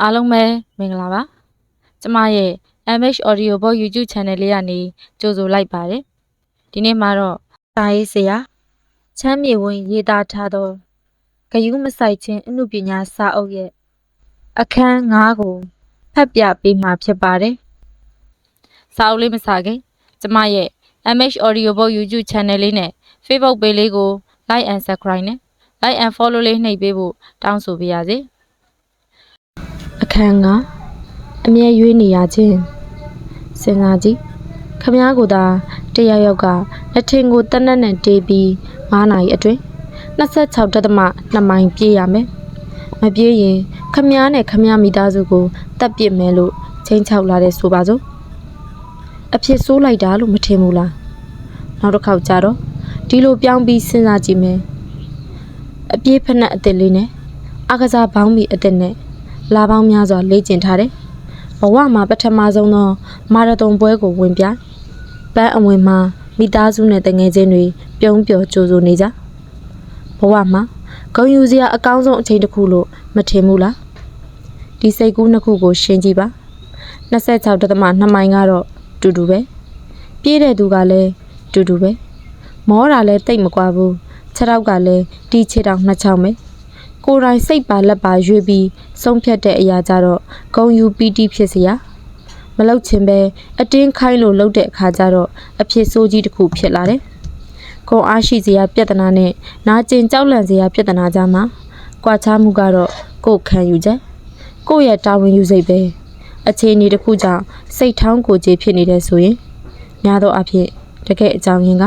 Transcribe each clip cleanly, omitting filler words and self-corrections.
အားလုံးပဲမင်္ဂလာပါကျမရဲ့ MH Audio Book YouTube Channel လေးကနေကြိုဆိုလိုက်ပါတယ်ဒီနေ့မှာတော့စာရေးဆရာချမ်းမြေဝင်ရေးသားထားသောဂယုမဆိုင်ခြင်းအမှုပညာစာအုပ်ရဲ့အခန်း9ကိုဖတ်ပြပေးမှာဖြစ်ပါတယ်စာအုပ်လေးမစခင်ကျမရဲ့ MH Audio Book YouTube Channel လေးနဲ့ Facebook Page လေးကို Like and Subscribe နဲ့ Like and Follow လေးနှိပ်ပေးဖို့တောင်းဆိုပါရစေအခန်းကအမြဲရွေးနေရခြင်းစဉ်းစားကြည့်ခမည်းကိုသာတယောက်ကလက်ထင်ကိုတက်နက်နဲ့တေးပြီး9နာရီအတွင်း26.2 မိုင်ပြေးရမယ်မပြေးရင်ခမည်းနဲ့ခမည်းမိသားစုကိုတက်ပစ်မယ်လို့ချိန်ချောက်လာတဲ့ဆိုပါစို့အဖြစ်ဆိုးလိုက်တာလို့မထင်ဘူးလားနောက်တစ်ခေါက်ကြတော့ဒီလိုပြောင်းပြီးစဉ်းစားကြည့်မယ်အပြေးဖက်နဲ့အစ်စ်လေးနဲ့အကစားပေါင်းပြီးအစ်စ်နဲ့လာပေါင်းများစွာလေ့ကျင့်ထားတယ်ဘဝမှာပထမဆုံးသောမာရသွန်ပွဲကိုဝင်ပြိုင်ပန်းအဝင်မှာမိသားစုနဲ့တငယ်ချင်းတွေပြုံးပျော်ကြိုဆိုနေကြဘဝမှာဂုဏ်ယူစရာအကောင်းဆုံးအချိန်တစ်ခုလို့မထင်ဘူးလားဒီစိတ်ကူးနှစ်ခုကိုရှင်းကြည့်ပါ26.2 မိုင်ကတော့တူတူပဲပြေးတဲ့သူကလည်းတူတူပဲမောတာလည်းတိတ်မကွာဘူးခြေထောက်ကလည်းတီးခြေထောက်နှစ်ချောင်းပဲကိုယ်တိုင်စိတ်ပါလက်ပါရွေးပြီးဆုံးဖြတ်တဲ့အရာကြတော့ဂုံယူပီတိဖြစ်စရာမလောက်ချင်ပဲအတင်းခိုင်းလို့လုပ်တဲ့အခါကျတော့အဖြစ်ဆိုးကြီးတစ်ခုဖြစ်လာတယ်။ကိုယ်အားရှိစရာပြဿနာနဲ့နာကျင်ကြောက်လန့်စရာပြဿနာကြားမှာကြွားချမှုကတော့ကိုယ်ခံယူချက်ကိုယ့်ရဲ့တာဝန်ယူစိတ်ပဲအခြေအနေတစ်ခုကြောင့်စိတ်ထောင်းကိုကြေဖြစ်နေတဲ့ဆိုရင်များသောအားဖြင့်တကယ်အကြောင်းရင်းက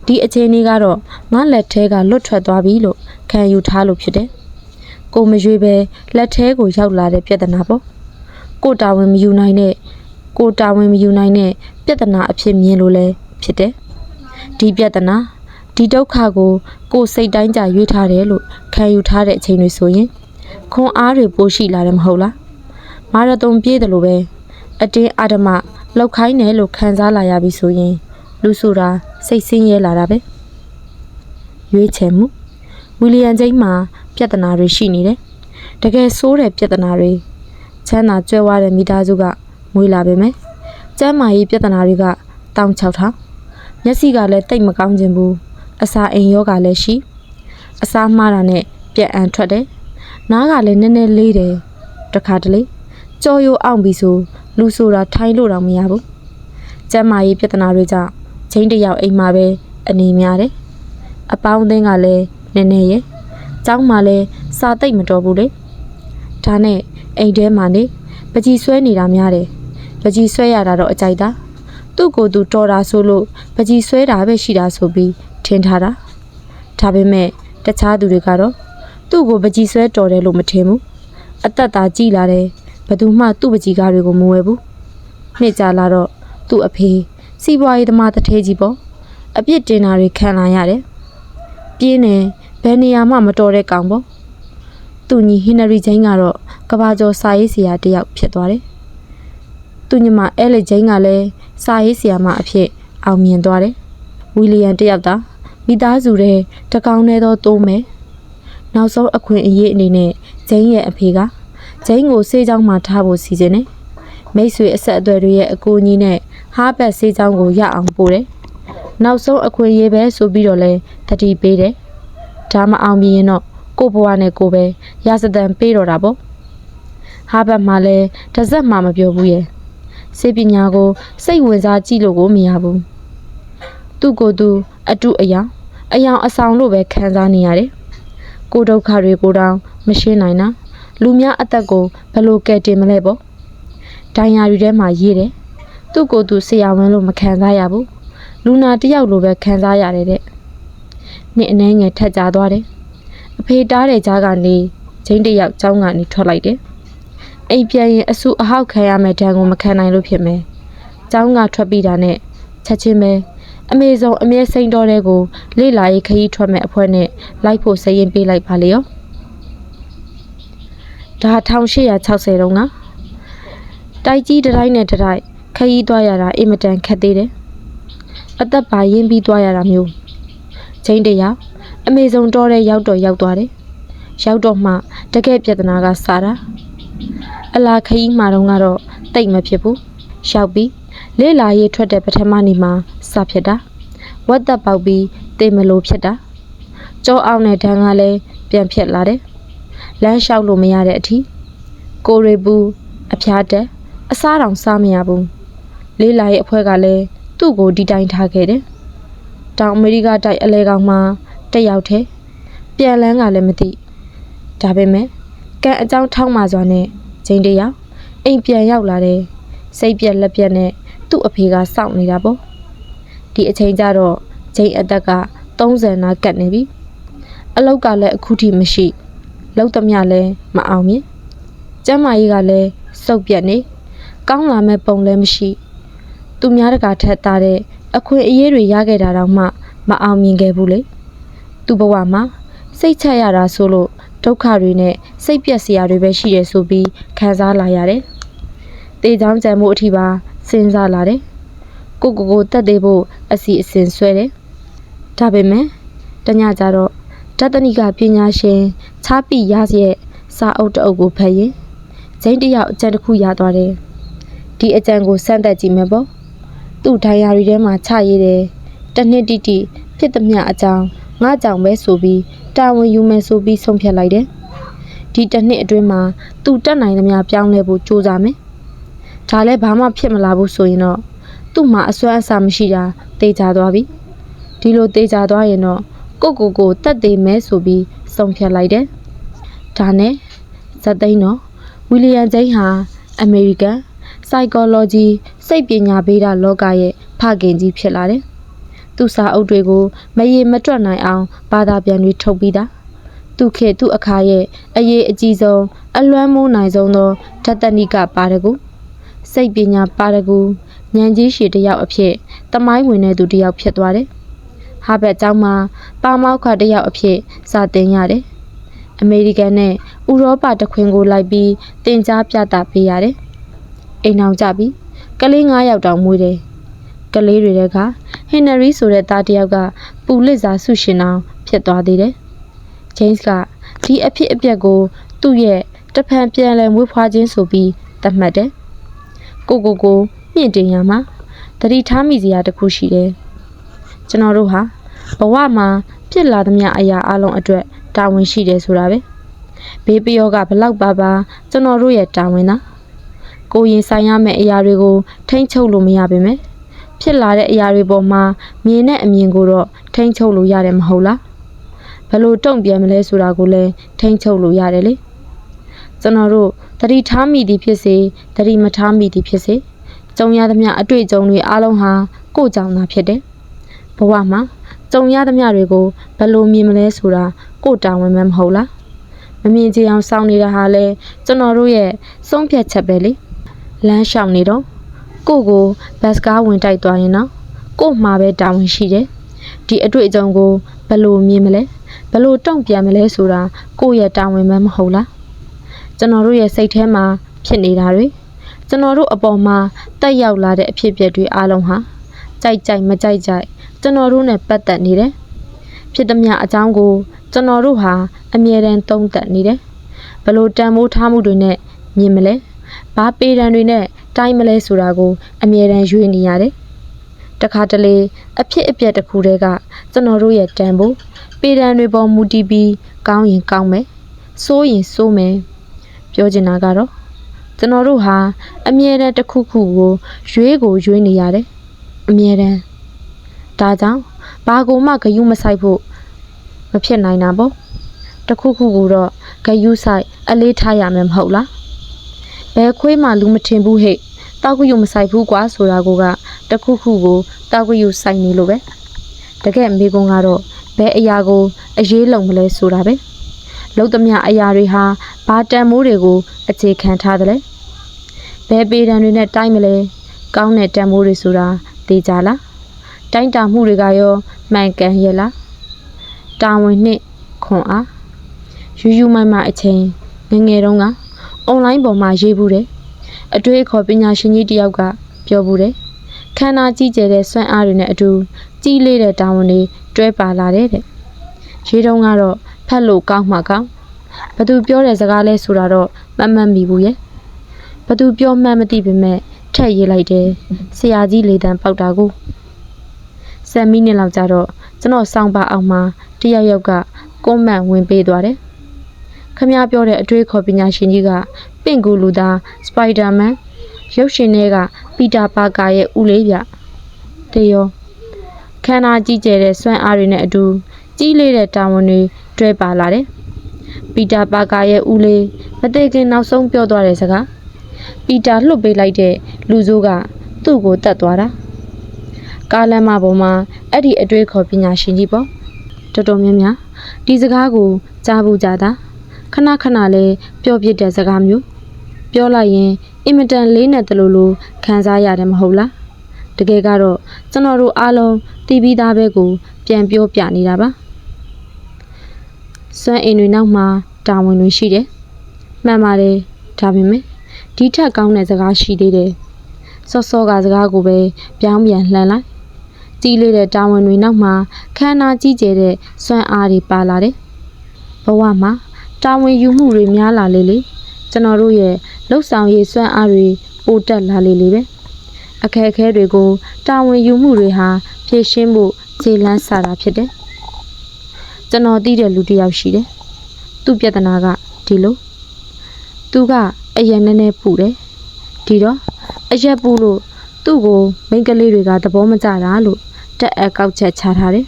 ဒီအခြေအနေကတော့ငါလက်ထဲကလွတ်ထွက်သွားပြီလို့ခံယူထားလို့ဖြစ်တယ်ကိုမရွေးပဲလက်ထဲကိုရောက်လာတဲ့ပြဿနာပေါ့ကိုတာဝန်မယူနိုင်တဲ့ပြဿနာအဖြစ်မြင်လို့လဲဖြစ်တယ်ဒီပြဿနာဒီဒုက္ခကိုစိတ်တိုင်းကြရွေးထားတယ်လို့ခံယူထားတဲ့အချိန်တွေဆိုရင်ခွန်အားတွေပိုရှိလာတယ်မဟုတ်လားမာရသွန်ပြေးတယ်လို့ပဲအတင်းအာဓမလောက်ခိုင်းတယ်လို့ခံစားလာရပြီဆိုရင်လူဆိုတာစိတ်ဆင်းရဲလာတာပဲရွေးချယ်မှုဝီလီယံကျိန်းမှာပြဿနာတွေရှိနေတယ်တကယ်ဆိုးတဲ့ပြဿနာတွေချမ်းသာကြွယ်ဝတဲ့မိသားစုကမွေးလာပေမဲ့ကျမ်းမာရေးပြဿနာတွေက16000မျက်စိကလည်းတိတ်မကောင်းခြင်းဘူးအစာအိမ်ယောဂလည်းရှိအစာမှားတာနဲ့ပြက်အန်ထွက်တယ်နားကလည်းနည်းနည်းလေးတယ်တခါတလေကြော်ရိုးအောင်ပြီဆိုလူဆိုတာထိုင်လို့တော့မရဘူးကျမ်းမာရေးပြဿနာတွေကြောင့်ချင်းတယောက်အိမ်မှာပဲအနေများတယ်အပေါင်းအသင်းကလည်းနည်းနည်းရဲ့ကျောင်းမှာလည်းစာသိပ်မတော်ဘူးလေဒါနဲ့အိမ်ထဲမှာနေပကြီးဆွဲနေတာများတယ်ပကြီးဆွဲရတာတော့အကြိုက်တာသူ့ကိုယ်သူတော်တာဆိုလို့ပကြီးဆွဲတာပဲရှိတာဆိုပြီးထင်ထားတာဒါပေမဲ့တခြားသူတွေကတော့သူ့ကိုပကြီးဆွဲတော်တယ်လို့မထင်ဘူးအသက်သာကြည်လာတယ်ဘယ်သူမှသူ့ပကြီးကားတွေကိုမဝဲဘူးနှစ်ကြာလာတော့သူ့အဖေစီးပွားရေးသမားတထဲကြီးပေါ့အပြစ်တင်တာတွေခံလာရတယ်ပြင်းနေဘယ်နေရာမှမတော်တဲ့ကောင်ပေါ့သူညီဟင်နရီဂျိန်းကတော့ကဘာကျော်စာရေးဆရာတယောက်ဖြစ်သွားတယ်သူညီမအဲလီဂျိန်းကလည်းစာရေးဆရာမအဖြစ်အောင်မြင်သွားတယ်ဝီလီယံတယောက်သာမိသားစုတဲ့တကောင်နဲ့တော့တိုးမယ်နောက်ဆုံးအခွင့်အရေးအနေနဲ့ဂျိန်းရဲ့အဖေကဂျိန်းကိုဆေးကြောင်းမှာထားဖို့စီစဉ်တယ်မိတ်ဆွေအဆက်အသွယ်တွေရဲ့အကူအညီနဲ့ဟားဘက်ဆေးကြောင်းကိုရအောင်ပို့တယ်နောက်ဆုံးအခွင့်အရေးပဲဆိုပြီးတော့လဲတတိပေးတယ်ဒါမအောင်မြင်ရင်တော့ကိုဘွားနဲ့ကိုပဲရာဇသံပေးတော့တာပေါ့ဟာဘတ်မှာလဲတစက်မှမပြောဘူးရဲ့စေပညာကိုစိတ်ဝင်စားကြည့်လို့ကိုမရဘူးသူ့ကိုယ်သူအတုအယောင်အဆောင်လို့ပဲခံစားနေရတယ်ကိုဒုက္ခတွေကိုတောင်မရှင်းနိုင်တာလူများအသက်ကိုဘယ်လိုကယ်တင်မလဲပေါ့ဒိုင်ယာရီထဲမှာရေးတယ်သူ့ကိုယ်သူဆရာဝန်လို့မခံစားရဘူးလူနာတယောက်လိုပဲခံစားရတယ်တဲ့နှစ်အနှဲငယ်ထက်ကြသွားတယ်အဖေတားတဲ့ကြားကနေချင်းတယောက်ကျောင်းကနေထွက်လိုက်တယ်အိမ်ပြန်ရင်အဆူအဟောက်ခံရမယ်ဒဏ်ကိုမခံနိုင်လို့ဖြစ်မယ်ကျောင်းကထွက်ပြီးတာနဲ့ချက်ချင်းပဲအမေဆုံးအမြဲစိန်တော်တဲ့ကိုလေ့လာရေးခရီးထွက်မဲ့အဖွဲနဲ့လိုက်ဖို့စရင်ပေးလိုက်ပါလေရောဒါ1860တုန်းကတိုက်ကြီးတိုင်းနဲ့တိုင်းခရီးသွားရတာအင်မတန်ခက်သေးတယ်အသက်ပါရင်းပြီးသွားရတာမျိုးချင်းတယောက်အမေဆုံးတော်တဲ့ရောက်သွားတယ်ရောက်တော့မှတကယ်ပြဿနာကစားတာ အလာခရီးမှာတော့တိတ်မဖြစ်ဘူးရောက်ပြီးလေလာရေးထွက်တဲ့ပထမနေ့မှာစဖြစ်တာဝတ်သက်ပေါက်ပြီးတေမလို့ဖြစ်တာကြောအောင်တဲ့ဓာတ်ကလည်းပြန်ဖြစ်လာတယ်လမ်းလျှောက်လို့မရတဲ့အထိကိုရီဘူးအဖျားတက်အစားတောင်စားမရဘူးလေလာရေးအဖွဲကလည်းသူ့ကိုဒီတိုင်းထားခဲ့တယ်တောင်အမေရိကတိုက်အလဲကောင်မှာတက်ရောက်တယ်ပြန်လန်းကလည်းမသိဒါပေမဲ့ကံအကြောင်းထောက်မှစွာနဲ့ချိန်တယောက်အိမ်ပြန်ရောက်လာတယ်စိတ်ပြက်လက်ပြက်နဲ့သူ့အဖေကစောင့်နေတာပေါ့ဒီအချိန်ကျတော့ချိန်အသက်က30နာကတ်နေပြီအလောက်ကလည်းအခုထိမရှိလောက်သမျှလည်းမအောင်မြင်ကျမ်းမာရေးကလည်းစုပ်ပြက်နေကောင်းလာမဲ့ပုံလည်းမရှိသူများတကာထက်သားတဲ့အခွင့်အရေးတွေရခဲ့တာတော့မှမအောင်မြင်ခဲ့ဘူးလေသူ့ဘဝမှာစိတ်ချရတာဆိုလို့ဒုက္ခတွေနဲ့စိတ်ပြက်စရာတွေပဲရှိတယ်ဆိုပြီးခံစားလာရတယ်တေချောင်းကြံမှုအထိပါစဉ်းစားလာတယ်ကိုတက်သေးဖို့အစီအစဉ်ဆွဲတယ်ဒါပေမဲ့တညကြတော့ဓာတ်တနိကပညာရှင်ချားပိရရဲ့စာအုပ်တအုပ်ကိုဖတ်ရင်ဂျိန်းတယောက်အကြံတစ်ခုရသွားတယ်ဒီအကြံကိုစမ်းသပ်ကြည့်မယ်ပေါ့သူ့ဒိုင်ယာရီထဲမှာချရေးတယ်တနှစ်တိတိဖြစ်သမျှအကြောင်းငါကြောင့်ပဲဆိုပြီးတာဝန်ယူမယ်ဆိုပြီးဆုံးဖြတ်လိုက်တယ်ဒီတစ်နှစ်အတွင်းမှာသူတက်နိုင်သမျှပြောင်းလဲဖို့ကြိုးစားမယ်ဒါလည်းဘာမှဖြစ်မလာဘူးဆိုရင်တော့သူ့မှာအစွမ်းအစမရှိတာသိကြသွားပြီဒီလိုသိကြသွားရင်တော့ကိုတက်သေးမဲဆိုပြီးဆုံးဖြတ်လိုက်တယ်ဒါနဲ့ဇက်သိန်းတော့ဝီလီယံဂျိန်းဟာအမေရိကန် psychology စိတ်ပညာဗေဒလောကရဲ့ဖခင်ကြီးဖြစ်လာတယ်သူစာအုပ်တွေကိုမရေမတွက်နိုင်အောင်ဘာသာပြန်တွေထုတ်ပြီးတာသူခေသူအခါရဲ့အရေးအကြီးဆုံးအလွမ်းမိုးနိုင်ဆုံးသောဓာတ်တနိကပါရဂူစိတ်ပညာပါရဂူဉာဏ်ကြီးရှည်တစ်ယောက်အဖြစ်တမိုင်းဝင်တဲ့သူတစ်ယောက်ဖြစ်သွားတယ်ဟာဘက်ကျောင်းမှာပါမောက္ခတစ်ယောက်အဖြစ်စာသင်ရတယ်အမေရိကန်နဲ့ဥရောပတခွင်ကိုလိုက်ပြီးသင်ကြားပြသပေးရတယ်အိမ်အောင်ကြပြီးကလေး9ယောက်တောင်မွေးတယ်ကလေးတွေကဟင်နရီဆိုတဲ့သားတစ်ယောက်ကပူလစ်စာဆုရှင်အောင်ဖြစ်သွားသေးတယ်ဂျိမ်းစ်ကဒီအဖြစ်အပျက်ကိုသူ့ရဲ့တဖန်ပြန်လည်မွေးဖွားခြင်းဆိုပြီးသတ်မှတ်တယ်ကိုမြင့်တင်ရမှာတတိထားမိစရာတစ်ခုရှိတယ်ကျွန်တော်တို့ဟာဘဝမှာဖြစ်လာသမျှအရာအလုံးအတွက်တာဝန်ရှိတယ်ဆိုတာပဲဘေးပယောကဘလောက်ပါကျွန်တော်တို့ရဲ့တာဝန်သာကိုရင်ဆိုင်ရမယ့်အရာတွေကိုထိမ့်ချုပ်လို့မရပါပဲဖြစ်လာတဲ့အရာတွေပေါ်မှာမြင်တဲ့အမြင်ကိုတော့ထိမ့်ချုပ်လို့ရတယ်မဟုတ်လားဘယ်လိုတုံ့ပြန်မလဲဆိုတာကိုလည်းထိမ့်ချုပ်လို့ရတယ်လေကျွန်တော်တို့တတိထားမိသည်ဖြစ်စေတတိမထားမိသည်ဖြစ်စေကြုံရသမျှအတွေ့အကြုံတွေအားလုံးဟာကိုယ့်ကြောင့်သာဖြစ်တယ်ဘဝမှာကြုံရသမျှတွေကိုဘယ်လိုမြင်မလဲဆိုတာကိုယ့်တာဝန်ပဲမဟုတ်လားမမြင်ချင်အောင်စောင့်နေတာဟာလဲကျွန်တော်တို့ရဲ့ဆုံးဖြတ်ချက်ပဲလေလမ်းလျှောက်နေတော့ကိုဘတ်စကားဝင်တိုက်သွားရင်တော့ကို့မှာပဲတာဝန်ရှိတယ်ဒီအတွေ့အကြုံကိုဘယ်လိုမြင်မလဲဘယ်လိုတုံ့ပြန်မလဲဆိုတာကိုယ့်ရဲ့တာဝန်ပဲမဟုတ်လားကျွန်တော်တို့ရဲ့စိတ်ထဲမှာဖြစ်နေတာတွေကျွန်တော်တို့အပေါ်မှာတက်ရောက်လာတဲ့အဖြစ်အပျက်တွေအားလုံးဟာကြိုက်မကြိုက်ကျွန်တော်တို့နဲ့ပတ်သက်နေတယ်ဖြစ်သမျှအကြောင်းကိုကျွန်တော်တို့ဟာအမြဲတမ်းသုံးသပ်နေတယ်ဘယ်လိုတန်ဖိုးထားမှုတွေနဲ့မြင်မလဲဘာပေတံတွေနဲ့တိုင်းမလဲဆိုတာကိုအမြဲတမ်းရွေးနေရတယ်တခါတလေအဖြစ်အပျက်တစ်ခုတည်းကကျွန်တော်တို့ရဲ့တန်ဖိုးပေတံတွေပေါ်မူတည်ပြီးကောင်းရင်ကောင်းမယ်ဆိုးရင်ဆိုးမယ်ပြောချင်တာကတော့ကျွန်တော်တို့ဟာအမြဲတမ်းတစ်ခုခုကိုရွေးနေရတယ်အမြဲတမ်းဒါကြောင့်ဘာကိုမှဂယုမဆိုင်ဖို့မဖြစ်နိုင်တာပေါ့တစ်ခုခုကိုတော့ဂယုဆိုင်အလေးထားရမယ်မဟုတ်လားဘယ်ခွေးမှလူမထင်ဘူးဟဲ့တောက်ဂယုမဆိုင်ဘူးကွာဆိုတာကတစ်ခုခုကိုတောက်ဂယုဆိုင်နေလို့ပဲတကယ်မိကုံကတော့ဘယ်အရာကိုအရေးလုံးမလဲဆိုတာပဲလုံသမျှအရာတွေဟာဘာတန်မိုးတွေကိုအခြေခံထားတယ်လဲ ဘယ်ပေတံတွေနဲ့တိုင်းမလဲကောင်းတဲ့တန်မိုးတွေဆိုတာသိကြလားတိုင်းတာမှုတွေကရောမှန်ကန်ရဲ့လားတာဝန်နဲ့ခွန်အားယူမိုင်အချိန်ငယ်တုန်းကအွန်လိုင်းပေါ်မှာရေးဘူးတယ်အတွေ့အခေါ်ပညာရှင်ကြီးတယောက်ကပြောဘူးတယ်ခန္ဓာကြီးကျယ်တဲ့စွမ်းအားတွေနဲ့အတူကြီးလေးတဲ့တာဝန်တွေတွဲပါလာတဲ့ရေးတုန်းကတော့ဖတ်လို့ကောင်းမှကောင်းဘသူပြောတဲ့စကားလဲဆိုတာတော့မမှတ်မိဘူးရဲ့ ဘသူပြောမှန်းမသိပေမဲ့ထက်ရေးလိုက်တယ်ဆရာကြီးလေတန်းပေါက်တာကို10 မိနစ်လောက်ကြာတော့ကျွန်တော်စောင်းပါအောင်မှာတယောက်ကကွန်မန့်ဝင်ပေးသွားတယ်ခမည်းပြောတဲ့အတွေးခေါ်ပညာရှင်ကြီးကပင့်ကူလူသားစပိုက်ဒါမန်ရုပ်ရှင်တွေကပီတာပါကာရဲ့ဦးလေးပြတေရောခန္ဓာကြီးကျယ်တဲ့စွမ်းအားတွေနဲ့အတူကြီးလေးတဲ့တာဝန်တွေတွဲပါလာတယ်ပီတာပါကာရဲ့ဦးလေးမသိခင်နောက်ဆုံးပြောသွားတဲ့စကားပီတာလွတ်ပေးလိုက်တဲ့လူဆိုးကသူ့ကိုတတ်သွားတာကားလမ်းမပေါ်မှာအဲ့ဒီအတွေးခေါ်ပညာရှင်ကြီးပေါ့တော်တော်များများဒီစကားကိုကြားဘူးကြတာခဏခဏလေးပြောပြတဲ့စကားမျိုးပြောလိုက်ရင်အင်မတန်လေးနဲ့တလူလူခံစားရတယ်မဟုတ်လားတကယ်ကတော့ကျွန်တော်တို့အားလုံးတီးပြီးသားပဲကိုပြန်ပြောပြနေတာပါစွမ်းအင်တွေနောက်မှာတာဝန်တွေရှိတယ်မှန်ပါတယ်ဒါပေမဲ့ဒီထက်ကောင်းတဲ့စကားရှိသေးတယ်စောစောကစကားကိုပဲပြောင်းပြန်လှန်လိုက်ကြီးလေးတဲ့တာဝန်တွေနောက်မှာခန္ဓာကြီးကျယ်တဲ့စွမ်းအားတွေပါလာတယ်ဘဝမှာတာဝန်ယူမှုတွေများလာလေကျွန်တော်တို့ရဲ့လှုပ်ဆောင်ရေးစွမ်းအားတွေပိုတက်လာလေပဲအခက်အခဲတွေကိုတာဝန်ယူမှုတွေဟာဖြည့်ရှင်းဖို့ခြေလှမ်းစာတာဖြစ်တယ်ကျွန်တော်သိတဲ့လူတစ်ယောက်ရှိတယ်သူ့ပြဿနာကဒီလိုသူကအရင်နည်းနည်းပူတယ်ဒီတော့အရက်ပူလို့သူ့ကိုမိန်းကလေးတွေကသဘောမကျတာလို့တက်အကောက်ချက်ချထားတယ်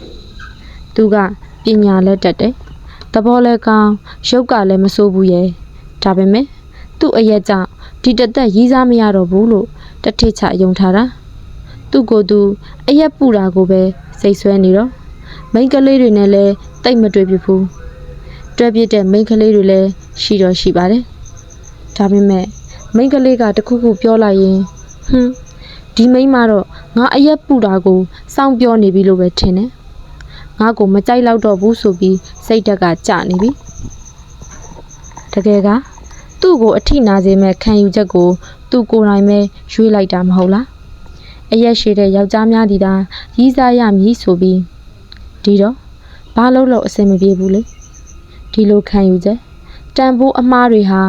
သူကပညာလည်းတက်တယ်သဘောလည်းကောင်းရုပ်ကလည်းမဆိုးဘူးရဲ့ဒါပေမဲ့သူ့အရက်ကြောင့်ဒီတသက်ရီးစားမရတော့ဘူးလို့တထိချယုံထားတာသူ့ကိုယ်သူအရက်ပူတာကိုပဲစိတ်ဆွဲနေတော့မိန်းကလေးတွေနဲ့လည်းတိတ်မတွေ့ပြဘူးတွဲပြတဲ့မိန်းကလေးတွေလည်းရှိတော့ရှိပါတယ်ဒါပေမဲ့မိန်းကလေးကတခုခုပြောလိုက်ရင်ဒီမိန်းမတော့ငါအရက်ပူတာကိုစောင့်ပြောနေပြီလို့ပဲထင်တယ်ငါကိုမကြိုက်တော့တော့ဘူးဆိုပြီးစိတ်ဓာတ်ကကျနေပြီတကယ်ကသူ့ကိုအထိနာစေမဲ့ခံယူချက်ကိုသူကိုယ်တိုင်ပဲရွေးလိုက်တာမဟုတ်လားအရက်ရှိတဲ့ယောက်ျားများဒီသာရီးစားရမည်ဆိုပြီးဒီတော့ဘာလို့အဆင်မပြေဘူးလေဒီလိုခံယူချက်တန်ဖိုးအမှားတွေဟာ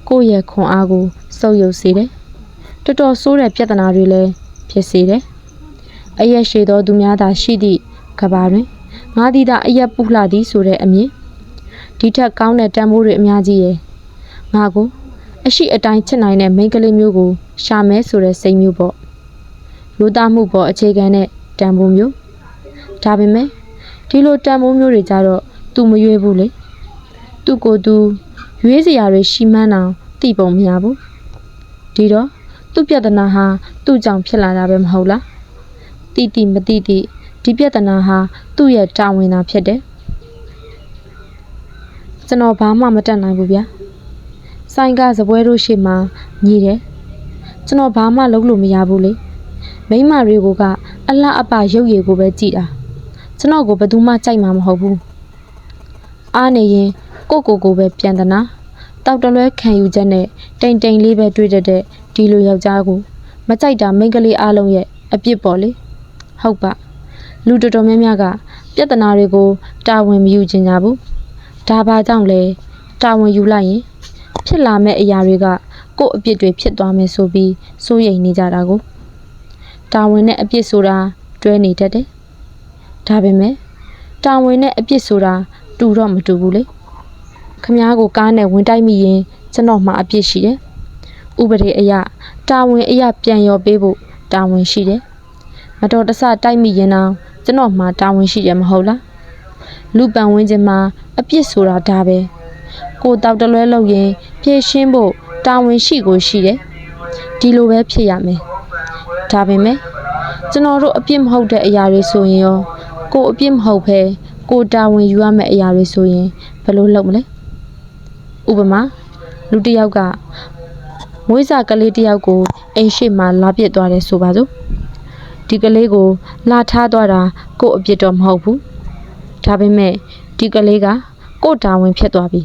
ကိုယ့်ရဲ့ခွန်အားကိုစုပ်ယုပ်စေတယ်တော်တော်ဆိုးတဲ့ပြဿနာတွေလည်းဖြစ်စေတယ်အရက်ရှိသောသူများသာရှိသည့်ကဘာတွင်ငါသည်သာအရက်ပူလှသည်ဆိုတဲ့အမြင်ဒီထက်ကောင်းတဲ့တန်ဖိုးတွေအများကြီးရဲ့ငါကိုအရှိအတိုင်းချစ်နိုင်တဲ့မိန်းကလေးမျိုးကိုရှာမဲဆိုတဲ့စိတ်မျိုးပေါ့လူသားမှုပေါ်အခြေခံတဲ့တန်ဖိုးမျိုးဒါပေမဲ့ဒီလိုတန်ဖိုးမျိုးတွေကြတော့သူမရွေးဘူးလေသူကိုယ်သူရွေးစရာတွေရှိမှန်းအောင်သိပုံမရဘူးဒီတော့သူ့ပြဿနာဟာသူ့ကြောင့်ဖြစ်လာတာပဲမဟုတ်လားတိမတိဒီပြဿနာဟာသူ့ရဲ့တာဝန်သာဖြစ်တယ်ကျွန်တော်ဘာမှမတတ်နိုင်ဘူးဗျာဆိုင်ကစပွဲတို့ရှေ့မှာညီးတယ်ကျွန်တော်ဘာမှလုပ်လို့မရဘူးလေမိန်းမတွေကိုကအလှအပရုပ်ရည်ကိုပဲကြည့်တာကျွန်တော်ကိုဘယ်သူမှကြိုက်မှာမဟုတ်ဘူးအားနေရင်ကိုပဲပြန်တနာတောက်တလွဲခံယူချက်နဲ့တိမ်လေးပဲတွေးတတ်တဲ့ဒီလိုယောက်ျားကိုမကြိုက်တာမိန်းကလေးအားလုံးရဲ့အပြစ်ပေါ့လေဟုတ်ပါလူတော်တော်များများကပြဿနာတွေကိုတာဝန်မယူချင်ကြဘူးဒါဘာကြောင့်လဲတာဝန်ယူလိုက်ရင်ဖြစ်လာမဲ့အရာတွေကကိုယ့်အပြစ်တွေဖြစ်သွားမယ်ဆိုပြီးစိုးရိမ်နေကြတာကိုတာဝန်နဲ့အပြစ်ဆိုတာတွဲနေတတ်တယ်ဒါပေမဲ့တာဝန်နဲ့အပြစ်ဆိုတာတူတော့မတူဘူးလေခမားကိုကားနဲ့ဝင်တိုက်မိရင်ကျွန်တော်မှအပြစ်ရှိတယ်ဥပဒေအရတာဝန်အရပြန်ရောပေးဖို့တာဝန်ရှိတယ်မတော်တဆတိုက်မိရင်တော့ကျွန်တော်မှတာဝန်ရှိတယ်မဟုတ်လားလူပန်ဝင်းချင်းမှာအပြစ်ဆိုတာဒါပဲကိုတောက်တလွဲလုပ်ရင်ဖြည့်ရှင်းဖို့တာဝန်ရှိကိုရှိတယ်ဒီလိုပဲဖြစ်ရမယ်ဒါပေမဲ့ကျွန်တော်တို့အပြစ်မဟုတ်တဲ့အရာတွေဆိုရင်ရောကိုအပြစ်မဟုတ်ဘဲကိုတာဝန်ယူရမယ့်အရာတွေဆိုရင်ဘယ်လိုလုပ်မလဲဥပမာလူတစ်ယောက်ကမွေးစာကလေးတစ်ယောက်ကိုအိမ်ရှိမှလာပစ်သွားတယ်ဆိုပါစို့ဒီကလေးကိုလာထားသွားတာကိုအပြစ်တော့မဟုတ်ဘူးဒါပေမဲ့ဒီကလေးကကိုတာဝန်ဖြစ်သွားပြီ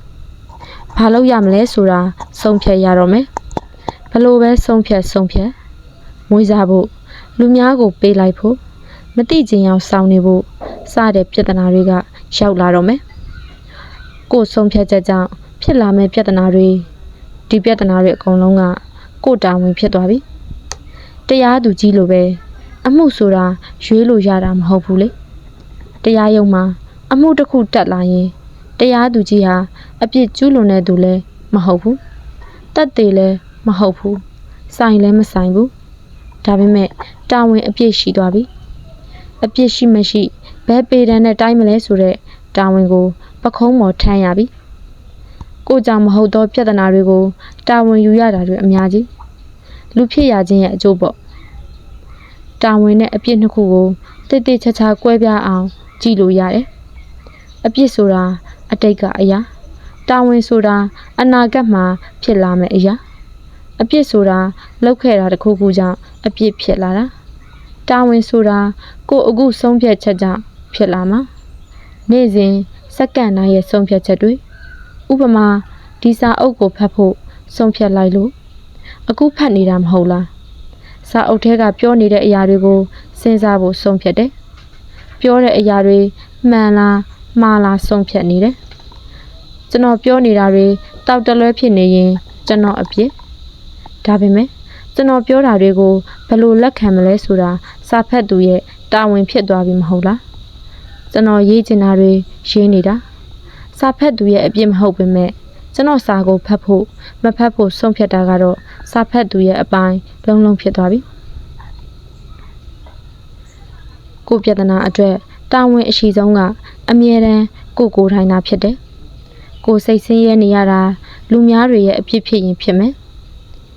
ဘာလို့ရမလဲဆိုတာဆုံးဖြတ်ရတော့မယ်ဘလို့ပဲဆုံးဖြတ်မွေးစားဖို့လူများကိုပေးလိုက်ဖို့မတိကျင်အောင်စောင့်နေဖို့စတဲ့ပြဿနာတွေကရောက်လာတော့မယ်ကိုဆုံးဖြတ်ချက်ကြောင့်ဖြစ်လာမယ့်ပြဿနာတွေဒီပြဿနာတွေအကုန်လုံးက ကိုတာဝန်ဖြစ်သွားပြီတရားသူကြီးလိုပဲအမှုဆိုတာရွေးလို့ရတာမဟုတ်ဘူးလေတရားရုံးမှာအမှုတစ်ခုတက်လာရင်တရားသူကြီးဟာအပြစ်ကျူးလွန်တဲ့သူလည်းမဟုတ်ဘူးတက်သေးလည်းမဟုတ်ဘူးဆိုင်လည်းမဆိုင်ဘူးဒါပေမဲ့တာဝန်အပြစ်ရှိသွားပြီအပြစ်ရှိမရှိဘယ်ပေတန်းနဲ့တိုင်းမလဲဆိုတဲ့တာဝန်ကိုပခုံးပေါ်ထမ်းရပြီကိုကြောင့်မဟုတ်သောပြဿနာတွေကိုတာဝန်ယူရတာတွေအများကြီးလူဖြစ်ရခြင်းရဲ့အကျိုးပေါ့တာဝန်နဲ့အပြစ်နှစ်ခုကိုတိတ်တိတ်ချာချာကွဲပြားအောင်ကြည့်လို့ရတယ်အပြစ်ဆိုတာအတိတ်ကအရာတာဝန်ဆိုတာအနာဂတ်မှာဖြစ်လာမယ့်အရာအပြစ်ဆိုတာလောက်ခဲ့တာတစ်ခုခုကြောင့်အပြစ်ဖြစ်လာတာတာဝန်ဆိုတာကိုယ်အခုဆုံးဖြတ်ချက်ကြောင့်ဖြစ်လာမှာနေ့စဉ်စက္ကန့်တိုင်းရဲ့ဆုံးဖြတ်ချက်တွေဥပမာဒီစာအုပ်ကိုဖတ်ဖို့ဆုံးဖြတ်လိုက်လို့အခုဖတ်နေတာမဟုတ်လားစာအုပ်ထဲကပြောနေတဲ့အရာတွေကိုစဉ်းစားဖို့ဆုံးဖြတ်တယ်ပြောတဲ့အရာတွေမှန်လားမှားလားဆုံးဖြတ်နေတယ်ကျွန်တော်ပြောနေတာတွေတောက်တလွဲဖြစ်နေရင်ကျွန်တော်အပြစ်ဒါပေမဲ့ကျွန်တော်ပြောတာတွေကိုဘယ်လိုလက်ခံမလဲဆိုတာစာဖတ်သူရဲ့တာဝန်ဖြစ်သွားပြီမဟုတ်လားကျွန်တော်ရေးချင်တာတွေရေးနေတာစာဖတ်သူရဲ့အပြစ်မဟုတ်ပေမဲ့ကျွန်တော်စာကိုဖတ်ဖို့မဖတ်ဖို့ဆုံးဖြတ်တာကတော့စာဖတ်သူရဲ့အပိုင်းလုံးလုံးဖြစ်သွားပြီကိုပြဿနာအတွက်တာဝန်အရှိဆုံးကအမြဲတမ်းကိုယ်တိုင်သာဖြစ်တယ်ကိုစိတ်ဆင်းရဲနေရတာလူများတွေရဲ့အဖြစ်ဖြစ်ရင်ဖြစ်မယ်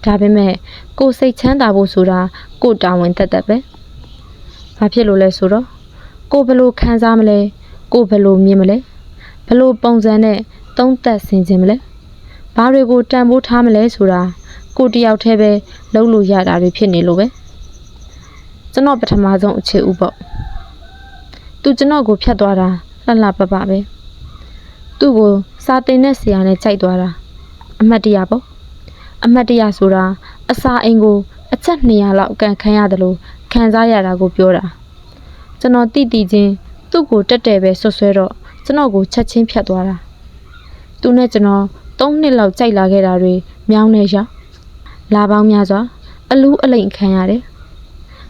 ဒါပေမဲ့ကိုစိတ်ချမ်းသာဖို့ဆိုတာကိုတာဝန်သက်သက်ပဲဘာဖြစ်လို့လဲဆိုတော့ကိုဘယ်လိုခံစားမလဲကိုဘယ်လိုမြင်မလဲဘယ်လိုပုံစံနဲ့သုံးသပ်ဆင်ခြင်မလဲဘာတွေကိုတန်ဖိုးထားမလဲဆိုတာကိုတယောက်တည်းပဲလုပ်လို့ရတာတွေဖြစ်နေလို့ပဲကျွန်တော်ပထမဆုံးအခြေဥပေါ့သူကျွန်တော်ကိုဖြတ်သွားတာလှပပပဲသူ့ကိုစာတင်တဲ့ဆရာနဲ့ကြိုက်သွားတာအမှတ်တရပေါ့အမှတ်တရဆိုတာအစာအိမ်ကိုအချက်200လောက်ကန်ခံရတယ်လို့ခံစားရတာကိုပြောတာကျွန်တော်တိတိချင်းသူ့ကိုတက်တယ်ပဲဆွဆွဲတော့ကျွန်တော်ကိုချက်ချင်းဖြတ်သွားတာသူနဲ့ကျွန်တော်3နှစ်လောက်ကြိုက်လာခဲ့တာတွေမြောင်းနေရောက်လာပေါင်းများစွာအလူးအလိမ့်ခံရတယ်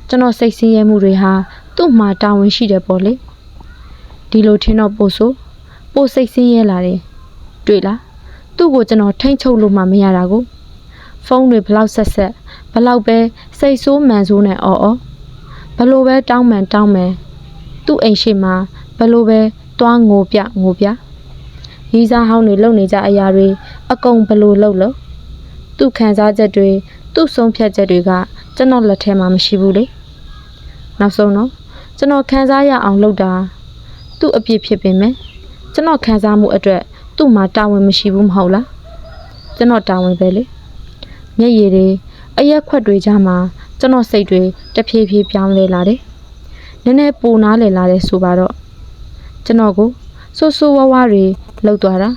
ကျွန်တော်စိတ်ဆင်းရဲမှုတွေဟာသူ့မှာတာဝန်ရှိတယ်ပေါ့လေဒီလိုထင်တော့ပို့စိတ်ဆင်းရဲလာတယ်တွေ့လားသူ့ကိုကျွန်တော်ထိမ့်ချုပ်လို့မှမရတာကိုဖုန်းတွေဘလောက်ဆက်ဘလောက်ပဲစိတ်ဆိုးမှန်ဆိုးနဲ့အော်ဘလို့ပဲတောင်းမှန်သူ့အိမ်ရှိမှာဘလို့ပဲသွားငိုပြရီးစားဟောင်းတွေလုံနေကြအရာတွေအကုန်ဘလို့လုံသူ့ခံစားချက်တွေသူ့ဆုံးဖြတ်ချက်တွေကကျွန်တော်လက်ထဲမှာမရှိဘူးလေနောက်ဆုံးတော့ကျွန်တော်ခံစားရအောင်လုပ်တာသူ့အပြစ်ဖြစ်ပေမဲ့ကျွန်တော်ခံစားမှုအတွက်သူ့မှာတာဝန်မရှိဘူးမဟုတ်လားကျွန်တော်တာဝန်ပဲလေမျက်ရည်တွေအရက်ခွက်တွေကြားမှာကျွန်တော်စိတ်တွေတဖြည်းဖြည်းပြောင်းလဲလာတယ်နည်းနည်းပိုနားလည်လာတယ်ဆိုပါတော့ကျွန်တော်ကိုဆိုးဝါးတွေလှုပ်သွားတာ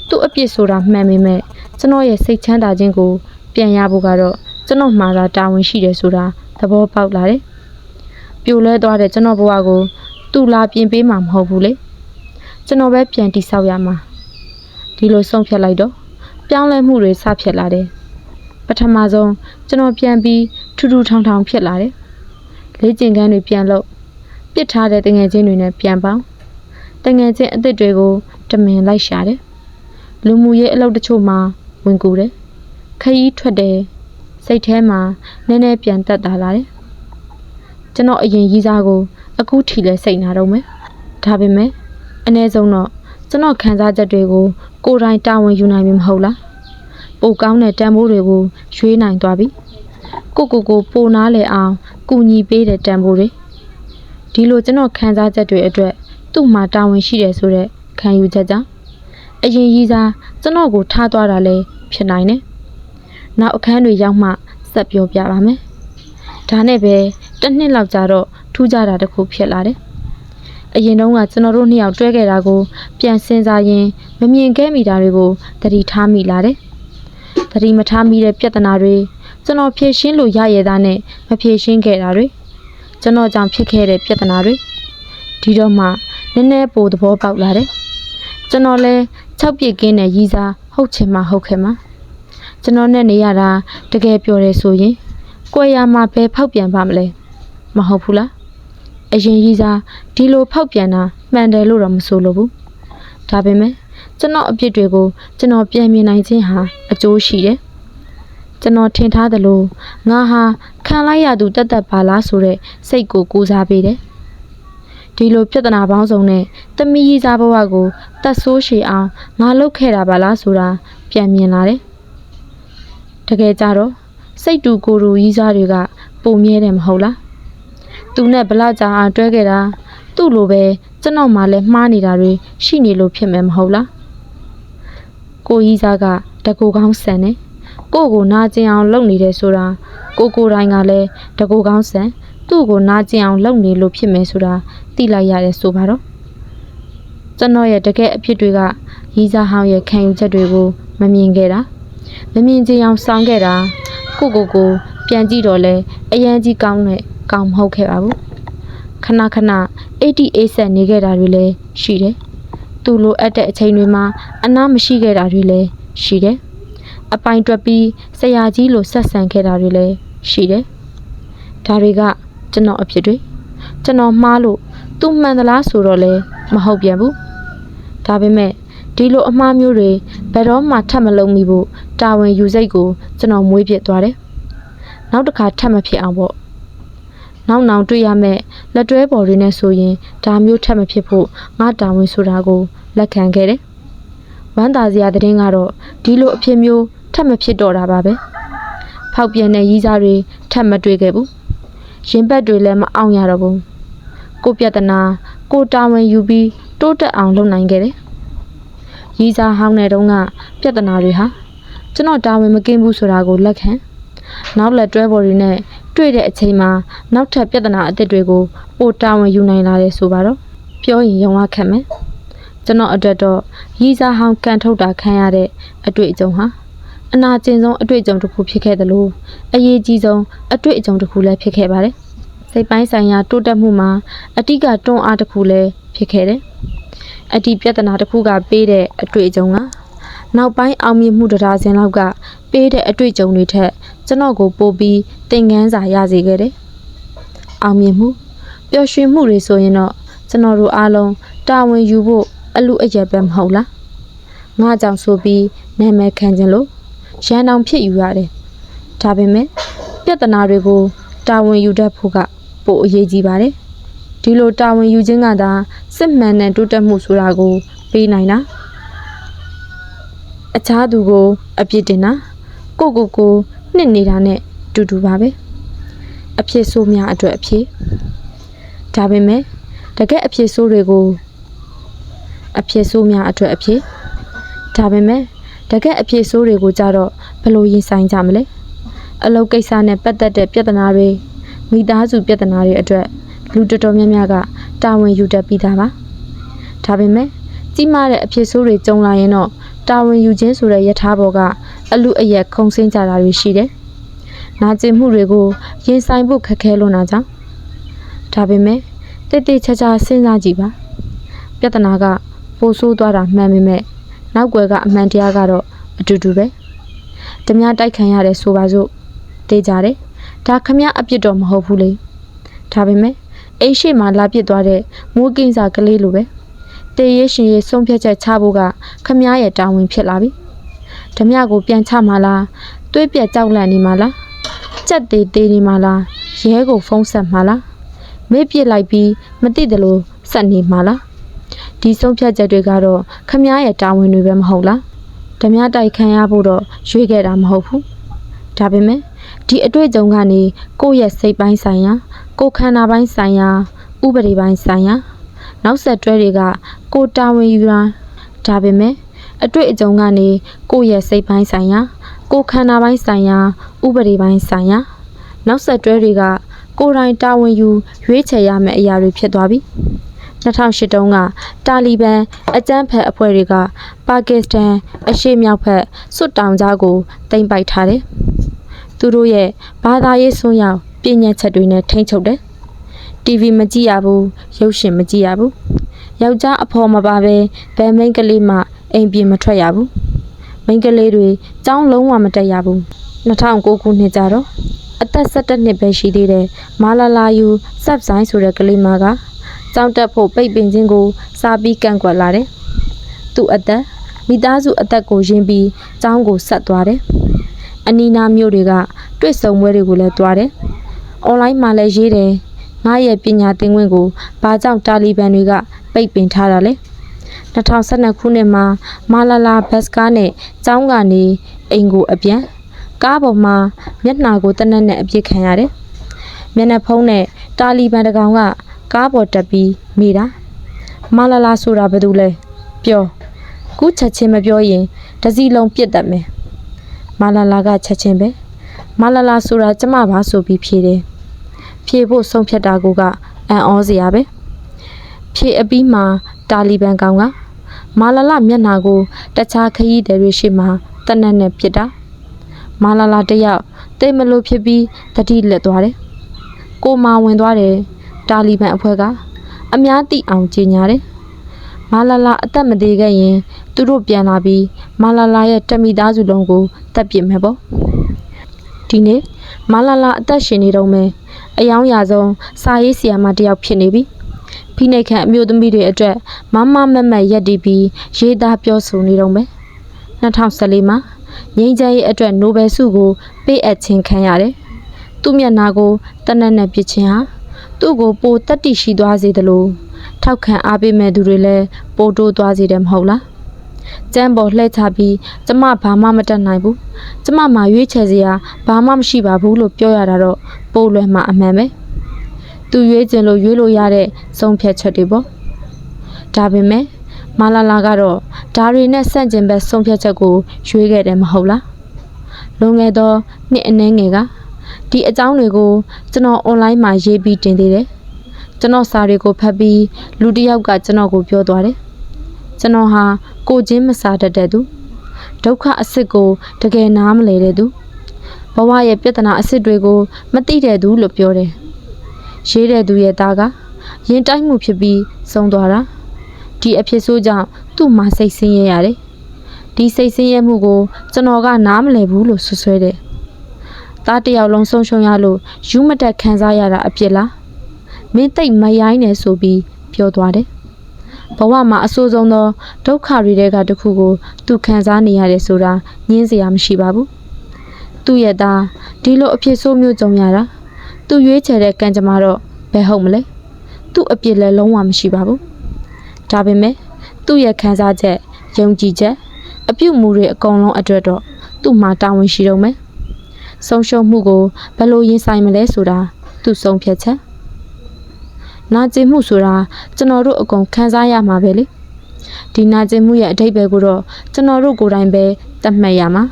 သူ့အပြစ်ဆိုတာမှန်ပေမဲ့ကျွန်တော်ရဲ့စိတ်ချမ်းသာခြင်းကိုပြန်ရဖို့ကတော့ကျွန်တော်မှာတာဝန်ရှိတယ်ဆိုတာသဘောပေါက်လာတယ်ပြိုလဲသွားတဲ့ကျွန်တော်ဘဝကိုသူလာပြင်ပေးမှာမဟုတ်ဘူးလေကျွန်တော်ပဲပြန်တိဆောက်ရမှာဒီလိုဆုံးဖြတ်လိုက်တော့ပြောင်းလဲမှုတွေစဖြစ်လာတယ်ပထမဆုံးကျွန်တော်ပြန်ပြီးထူထောင်ဖြစ်လာတယ်လေ့ကျင့်ခန်းတွေပြန်လုပ်ပစ်ထားတဲ့တငယ်ချင်းတွေနဲ့ပြန်ပေါင်းတငယ်ချင်းအသစ်တွေကိုတမင်လိုက်ရှာတယ်လူမှုရေးအလုပ်တချို့မှာဝင်ကူတယ်ခရီးထွက်တယ်စိတ်ထဲမှာနည်းနည်းပြန်တက်တာလာတယ်ကျွန်တော်အရင်ရီးစားကိုအခုထီလဲစိတ်နာတော့မယ်ဒါပေမဲ့အ ਨੇ ဆုံးတော့ကျွန်တော်ခံစားချက်တွေကိုကိုယ်တိုင်တာဝန်ယူနိုင်ပြီမဟုတ်လားပိုကောင်းတဲ့တန်ဖိုးတွေကိုရွေးနိုင်သွားပြီကိုပိုနားလည်အောင်ကူညီပေးတဲ့တန်ဖိုးတွေဒီလိုကျွန်တော်ခံစားချက်တွေအတွက်သူ့မှာတာဝန်ရှိတယ်ဆိုတဲ့ခံယူချက်ကြောင့်အရင်ရီးစားကျွန်တော်ကိုထားသွားတာလည်းဖြစ်နိုင်တယ်နောက်အခန်းတွေရောက်မှဆက်ပြောပြပါမယ်ဒါနဲ့ပဲတစ်နှစ်လောက်ကြာတော့ထူးခြားတာတစ်ခုဖြစ်လာတယ်အရင်တုန်းကကျွန်တော်တို့နှစ်ယောက်တွဲခဲ့တာကိုပြန်စဉ်းစားရင်မမြင်ခဲ့မိတာတွေကိုသတိထားမိလာတယ်သတိမထားမိတဲ့ပြဿနာတွေကျွန်တော်ဖြေရှင်းလို့ရရတဲ့နဲ့မဖြေရှင်းခဲ့တာတွေကျွန်တော်ကြောင့်ဖြစ်ခဲ့တဲ့ပြဿနာတွေဒီတော့မှနည်းနည်းပိုသဘောပေါက်လာတယ်ကျွန်တော်လဲ6ပြစ်ကင်းနဲ့ရီးစားဟုတ်ချင်မှဟုတ်ခဲ့မှာ ကျွန်တော်နဲ့နေရတာတကယ်ပြောတယ်ဆိုရင်ကိုယ်ရမှာပဲဖောက်ပြန်ပါမလဲမဟုတ်ဘူးလားအရင်ကြီးစားဒီလိုဖောက်ပြန်တာမှန်တယ်လို့တော့မဆိုလိုဘူးဒါပေမဲ့ကျွန်တော်အပြစ်တွေကိုကျွန်တော်ပြန်မြင်နိုင်ခြင်းဟာအကျိုးရှိတယ်ကျွန်တော်ထင်ထားသလိုငါဟာခံလိုက်ရသူတတ်ပါလားဆိုတဲ့စိတ်ကိုကူစားပေးတယ်ဒီလိုပြဿနာပေါင်းစုံနဲ့တမီးကြီးစားဘဝကိုတတ်ဆိုးရှည်အောင်ငါလုပ်ခဲ့တာပါလားဆိုတာပြန်မြင်လာတယ်တကယ်ကြတော့စိတ်တူကိုယ်တူကြီးစားတွေကပုံမြဲတယ်မဟုတ်လားသူနဲ့ဘလောက်ကြာအောင်တွဲခဲ့တာသူ့လိုပဲကျွန်တော်မှလည်းမှားနေတာတွေရှိနေလို့ဖြစ်မယ်မဟုတ်လားကိုကြီးစားကတကူကောင်းဆန်နေကိုနာကျင်အောင်လုပ်နေတယ်ဆိုတာကိုတိုင်းကလည်းတကူကောင်းဆန်သူ့ကိုနာကျင်အောင်လုပ်နေလို့ဖြစ်မယ်ဆိုတာသိလိုက်ရတယ်ဆိုပါတော့ကျွန်တော်ရဲ့တကယ်အဖြစ်တွေကရီးစားဟောင်းရဲ့ခံယူချက်တွေကိုမမြင်ခဲ့တာမမြင်ချင်အောင်စောင်းခဲ့တာကိုပြန်ကြည့်တော့လဲအရန်ကြီးကောင်းနဲ့ကောင်းမဟုတ်ခဲ့ပါဘူးခဏ88ဆက်နေခဲ့တာတွေလည်းရှိတယ်သူလိုအပ်တဲ့အချိန်တွေမှာအနားမရှိခဲ့တာတွေလည်းရှိတယ်အပိုင်တွက်ပြီးဆရာကြီးလိုဆက်ဆံခဲ့တာတွေလည်းရှိတယ်ဒါတွေကကျွန်တော်အဖြစ်တွေကျွန်တော်မှားလို့သူမှန်သလားဆိုတော့လည်းမဟုတ်ပြန်ဘူးဒါပေမဲ့ဒီလိုအမှားမျိုးတွေဘယ်တော့မှထပ်မလုပ်မိဖို့တာဝန်ယူစိတ်ကိုကျွန်တော်မွေးပြစ်သွားတယ်နောက်တစ်ခါထပ်မဖြစ်အောင်ပေါ့နောက်တွေ့ရမယ်လက်တွဲပေါ်တွေနဲ့ဆိုရင်ဒါမျိုးထပ်မဖြစ်ဖို့ငါတာဝန်ဆိုတာကိုလက်ခံခဲ့တယ်ဝမ်းသာစရာသတင်းကတော့ဒီလိုအဖြစ်မျိုးထပ်မဖြစ်တော့တာပါပဲဖောက်ပြန်တဲ့ရီးစားတွေထပ်မတွေ့ခဲ့ဘူးရင်ဘတ်တွေလည်းမအောင်ရတော့ဘူးကိုပြဿနာကိုတာဝန်ယူပြီးတိုးတက်အောင်လုပ်နိုင်ခဲ့တယ်ရီးစားဟောင်းတဲ့တုန်းကပြဿနာတွေဟာကျွန်တော်တာဝန်မကင်းဘူးဆိုတာကိုလက်ခံနောက်လက်တွဲပေါ်တွေနဲ့တွေ့တဲ့အချိန်မှာနောက်ထပ်ပြဿနာအသစ်တွေကိုပိုတာဝန်ယူနိုင်လာတယ်ဆိုပါတော့ပြောရင်ယုံဝခက်မယ်ကျွန်တော်အတွက်တော့ရီးစားဟောင်းကန်ထုတ်တာခံရတဲ့အတွေ့အကြုံဟာအနာကျင်ဆုံးအတွေ့အကြုံတစ်ခုဖြစ်ခဲ့တယ်လို့အရေးကြီးဆုံးအတွေ့အကြုံတစ်ခုလည်းဖြစ်ခဲ့ပါတယ်စိတ်ပိုင်းဆိုင်ရာတိုးတက်မှုမှာအတိကတွန်းအားတစ်ခုလည်းဖြစ်ခဲ့တယ်အတိပြဿနာတစ်ခုကပေးတဲ့အတွေ့အကြုံကနောက်ပိုင်းအောင်မြင်မှုတရားစင်လောက်ကပေးတဲ့အတွေ့အကြုံတွေထက်ကျွန်တော်ကိုပို့ပြီးသင်ခန်းစာရစေခဲ့တယ်အောင်မြင်မှုပျော်ရွှင်မှုတွေဆိုရင်တော့ကျွန်တော်တို့အားလုံးတာဝန်ယူဖို့အလူအယက်ပဲမဟုတ်လားငါကြောင့်ဆိုပြီးနာမည်ခံခြင်းလို့ရန်တောင်ဖြစ်ယူရတယ်ဒါပေမဲ့ပြဿနာတွေကိုတာဝန်ယူတတ်ဖို့ကပိုအရေးကြီးပါတယ်ဒီလိုတာဝန်ယူခြင်းကသာစစ်မှန်တဲ့တိုးတက်မှုဆိုတာကိုပေးနိုင်တာအခြားသူကိုအပြစ်တင်တာကိုနှစ်နေတာနဲ့တူတူပါပဲအဖြစ်ဆိုးများအတွက်အဖြစ်ဒါပေမဲ့တကယ်အဖြစ်ဆိုးတွေကိုအဖြစ်ဆိုးများအတွက်အဖြစ်ဒါပေမဲ့တကယ်အဖြစ်ဆိုးတွေကိုကြတော့ဘယ်လိုရင်ဆိုင်ကြမလဲအလုပ်ကိစ္စနဲ့ပတ်သက်တဲ့ပြဿနာတွေမိသားစုပြဿနာတွေအတွက်လူတော်တော်များများကတာဝန်ယူတတ်ပြီးသားပါဒါပေမဲ့ကြီးမားတဲ့အဖြစ်ဆိုးတွေကြုံလာရင်တော့တာဝန်ယူခြင်းဆိုတဲ့ယထာဘောကအလူအယက်ခုံဆင်းကြတာတွေရှိတယ်။နာကျင်မှုတွေကိုရင်ဆိုင်ဖို့ခက်ခဲလွန်းတာကြောင့်ဒါပေမဲ့တိတ်တိတ်ချာချာစဉ်းစားကြည့်ပါ။ပြဿနာကပိုဆိုးသွားတာမှန်ပေမဲ့နောက်ွယ်ကအမှန်တရားကတော့အတူတူပဲ။ဓမြတိုက်ခံရတယ်ဆိုပါစို့တေးကြတယ်။ဒါခမအပြစ်တော့မဟုတ်ဘူးလေ။ဒါပေမဲ့အိမ်ရှိမှလာပြစ်သွားတဲ့မိုးကင်းစာကလေးလိုပဲ။တေးရရှင်ရဲ့ဆုံးဖြတ်ချက်ချဖို့ကခမရဲ့တာဝန်ဖြစ်လာပြီ။ဓမြကိုပြန်ချမှလားတွေးပြက်ကြောက်လန့်နေမှလားကြက်သေးနေမှလားရဲကိုဖုံးဆက်မှလားမေ့ပြစ်လိုက်ပြီးမသိတယ်လို့စက်နေမှလားဒီဆုံးဖြတ်ချက်တွေကတော့ခမရဲ့တာဝန်တွေပဲမဟုတ်လားဓမြတိုက်ခံရဖို့တော့ရွေးခဲ့တာမဟုတ်ဘူးဒါပေမဲ့ဒီအတွေ့အကြုံကနေကိုယ့်ရဲ့စိတ်ပိုင်းဆိုင်ရာကိုယ်ခန္ဓာပိုင်းဆိုင်ရာဥပဒေပိုင်းဆိုင်ရာနောက်ဆက်တွဲတွေကကိုတာဝန်ယူတာဒါပေမဲ့အတွေ့အကြုံကနေကိုယ့်ရဲ့စိတ်ပိုင်းဆိုင်ရာကိုယ်ခန္ဓာပိုင်းဆိုင်ရာဥပဒေပိုင်းဆိုင်ရာနောက်ဆက်တွဲတွေကကိုယ်တိုင်တာဝန်ယူရွေးချယ်ရမယ့်အရာတွေဖြစ်သွားပြီ2008တုန်းကတာလီဘန်အကြမ်းဖက်အဖွဲ့တွေကပါကစ္စတန်အရှေ့မြောက်ဘက်စွတ်တောင်ကြားကိုသိမ်းပိုက်ထားတယ်သူတို့ရဲ့ဘာသာရေးဆွမ်းရောက်ပြည့်ညက်ချက်တွေနဲ့ထိန်းချုပ်တယ် TV မကြည့်ရဘူးရုပ်ရှင်မကြည့်ရဘူးယောက်ျားအဖော်မပါပဲဗန်မိန်ကလေးမှအိမ်ပြင်မထွက်ရဘူး မိန်းကလေးတွေကျောင်းလုံးဝမတက်ရဘူး2009ခုနှစ်ကြတော့အသက်17နှစ်ပဲရှိသေးတယ်မာလာလာယူစပ်ဆိုင်ဆိုတဲ့ကလေးမကကျောင်းတက်ဖို့ပိတ်ပင်ခြင်းကိုစာပြီးကန့်ကွက်လာတယ်သူ့အသက်မိသားစုအသက်ကိုရင်းပြီးကျောင်းကိုဆက်သွားတယ်အနီးနားမြို့တွေကတွေ့ဆုံပွဲတွေကိုလည်းတွားတယ်အွန်လိုင်းမှာလည်းရေးတယ်ငါရဲ့ပညာသင်ခွင့်ကိုဘာကြောင့်တာလီဘန်တွေကပိတ်ပင်ထားတာလဲ2012ခုနှစ်မှာမာလာလာဘတ်စကားနဲ့ကျောင်းကနေအိမ်ကိုအပြန်ကားပေါ်မှာမျက်နှာကိုတနက်နဲ့အပြစ်ခံရတယ်မျက်နှာဖုံးနဲ့တာလီဘန်တကောင်ကကားပေါ်တက်ပြီးမိတာမာလာလာဆိုတာဘာလို့လဲပြောခုချက်ချင်းမပြောရင်တစည်းလုံးပြစ်တတ်မယ်မာလာလာကချက်ချင်းပဲမာလာလာဆိုတာကျမပါဆိုပြီးဖြေတယ်ဖြေဖို့ဆုံးဖြတ်တာကအံ့ဩစရာပဲဖြေအပြီးမှာတာလီဘန်ကောင်ကမာလာလာမျက်နှာကိုတခြားခရီးသည်တွေရှိမှတနက်နဲ့ပြစ်တာမာလာလာတယောက်တိတ်မလို့ဖြစ်ပြီးတတိလက်သွားတယ်ကိုမာဝင်သွားတယ်တာလီဘန်အဖွဲ့ကအများသိအောင်ကြေညာတယ်မာလာလာအသက်မသေးခဲ့ရင်သူတို့ပြန်လာပြီးမာလာလာရဲ့တမိသားစုလုံးကိုတပ်ပစ်မယ်ပေါ့ဒီနေ့မာလာလာအသက်ရှင်နေတော့မယ်အယောင်ရဆုံးစာရေးဆရာမတယောက်ဖြစ်နေပြီဖိနှိပ်ခံအမျိုးသမီးတွေအတွက်မမမတ်မတ်ရက်တည်ပြီးရေးသားပြောဆိုနေတော့မယ်2014မှာငြိမ်းချမ်းရေးအတွက်နိုဘယ်ဆုကိုပေးအပ်ခြင်းခံရတယ်သူ့မျက်နှာကိုတနက်နဲ့ပစ်ခြင်းဟာသူ့ကိုပိုတတိရှိသွားစေတယ်လို့ထောက်ခံအားပေးမဲ့သူတွေလည်းပိုတိုးသွားစေတယ်မဟုတ်လားကျမ်းပေါ်လှည့်ချပြီးကျမဘာမှမတတ်နိုင်ဘူးကျမမှာရွေးချယ်စရာဘာမှမရှိပါဘူးလို့ပြောရတာတော့ပိုလွယ်မှအမှန်ပဲသူရွေးချင်လို့ရွေးလို့ရတဲ့ဆုံးဖြတ်ချက်တွေပေါ့ဒါပေမဲ့မာလာလာကတော့ဒါတွေနဲ့ဆန့်ကျင်ဘက်ဆုံးဖြတ်ချက်ကိုရွေးခဲ့တယ်မဟုတ်လားလွန်ခဲ့သောနှစ်အနည်းငယ်ကဒီအကြောင်းတွေကိုကျွန်တော်အွန်လိုင်းမှာရေးပြီးတင်သေးတယ်ကျွန်တော်စာတွေကိုဖတ်ပြီးလူတစ်ယောက်ကကျွန်တော်ကိုပြောသွားတယ်ကျွန်တော်ဟာကိုချင်းမစားတတ်တဲ့သူဒုက္ခအစစ်ကိုတကယ်နားမလည်တဲ့သူဘဝရဲ့ပြဿနာအစစ်တွေကိုမသိတဲ့သူလို့ပြောတယ်ရေးတဲ့သူရဲ့သားကရင်တိုက်မှုဖြစ်ပြီးဆုံးသွားတာဒီအဖြစ်ဆိုးကြောင့်သူ့မှာစိတ်ဆင်းရဲရတယ်ဒီစိတ်ဆင်းရဲမှုကိုကျွန်တော်ကနားမလည်ဘူးလို့ဆွဆွဲတယ်သားတစ်ယောက်လုံးဆုံးရှုံးရလို့ယူမတက်ခံစားရတာအပြစ်လားမင်းသိပ်မရိုင်းနဲ့ဆိုပြီးပြောသွားတယ်ဘဝမှာအဆိုးဆုံးသောဒုက္ခတွေကတစ်ခုကိုသူခံစားနေရတယ်ဆိုတာညင်းစရာမရှိပါဘူးသူ့ရဲ့သားဒီလိုအဖြစ်ဆိုးမျိုးကြုံရတာသူရွေးချယ်တဲ့ကံကြမ္မာတော့ဘယ်ဟုတ်မလဲသူ့အပြစ်လည်းလုံးဝမရှိပါဘူးဒါပေမဲ့သူ့ရဲ့ခံစားချက်ယုံကြည်ချက်အပြုတ်မှုတွေအကုန်လုံးအတွက်တော့သူ့မှာတာဝန်ရှိတော့မယ်ဆုံးရှုံးမှုကိုဘယ်လိုရင်ဆိုင်မလဲဆိုတာသူ့ဆုံးဖြတ်ချက်နာကျင်မှုဆိုတာကျွန်တော်တို့အကုန်ခံစားရမှာပဲလေဒီနာကျင်မှုရဲ့အဓိပ္ပာယ်ကိုတော့ကျွန်တော်တို့ကိုယ်တိုင်ပဲသတ်မှတ်ရမှာ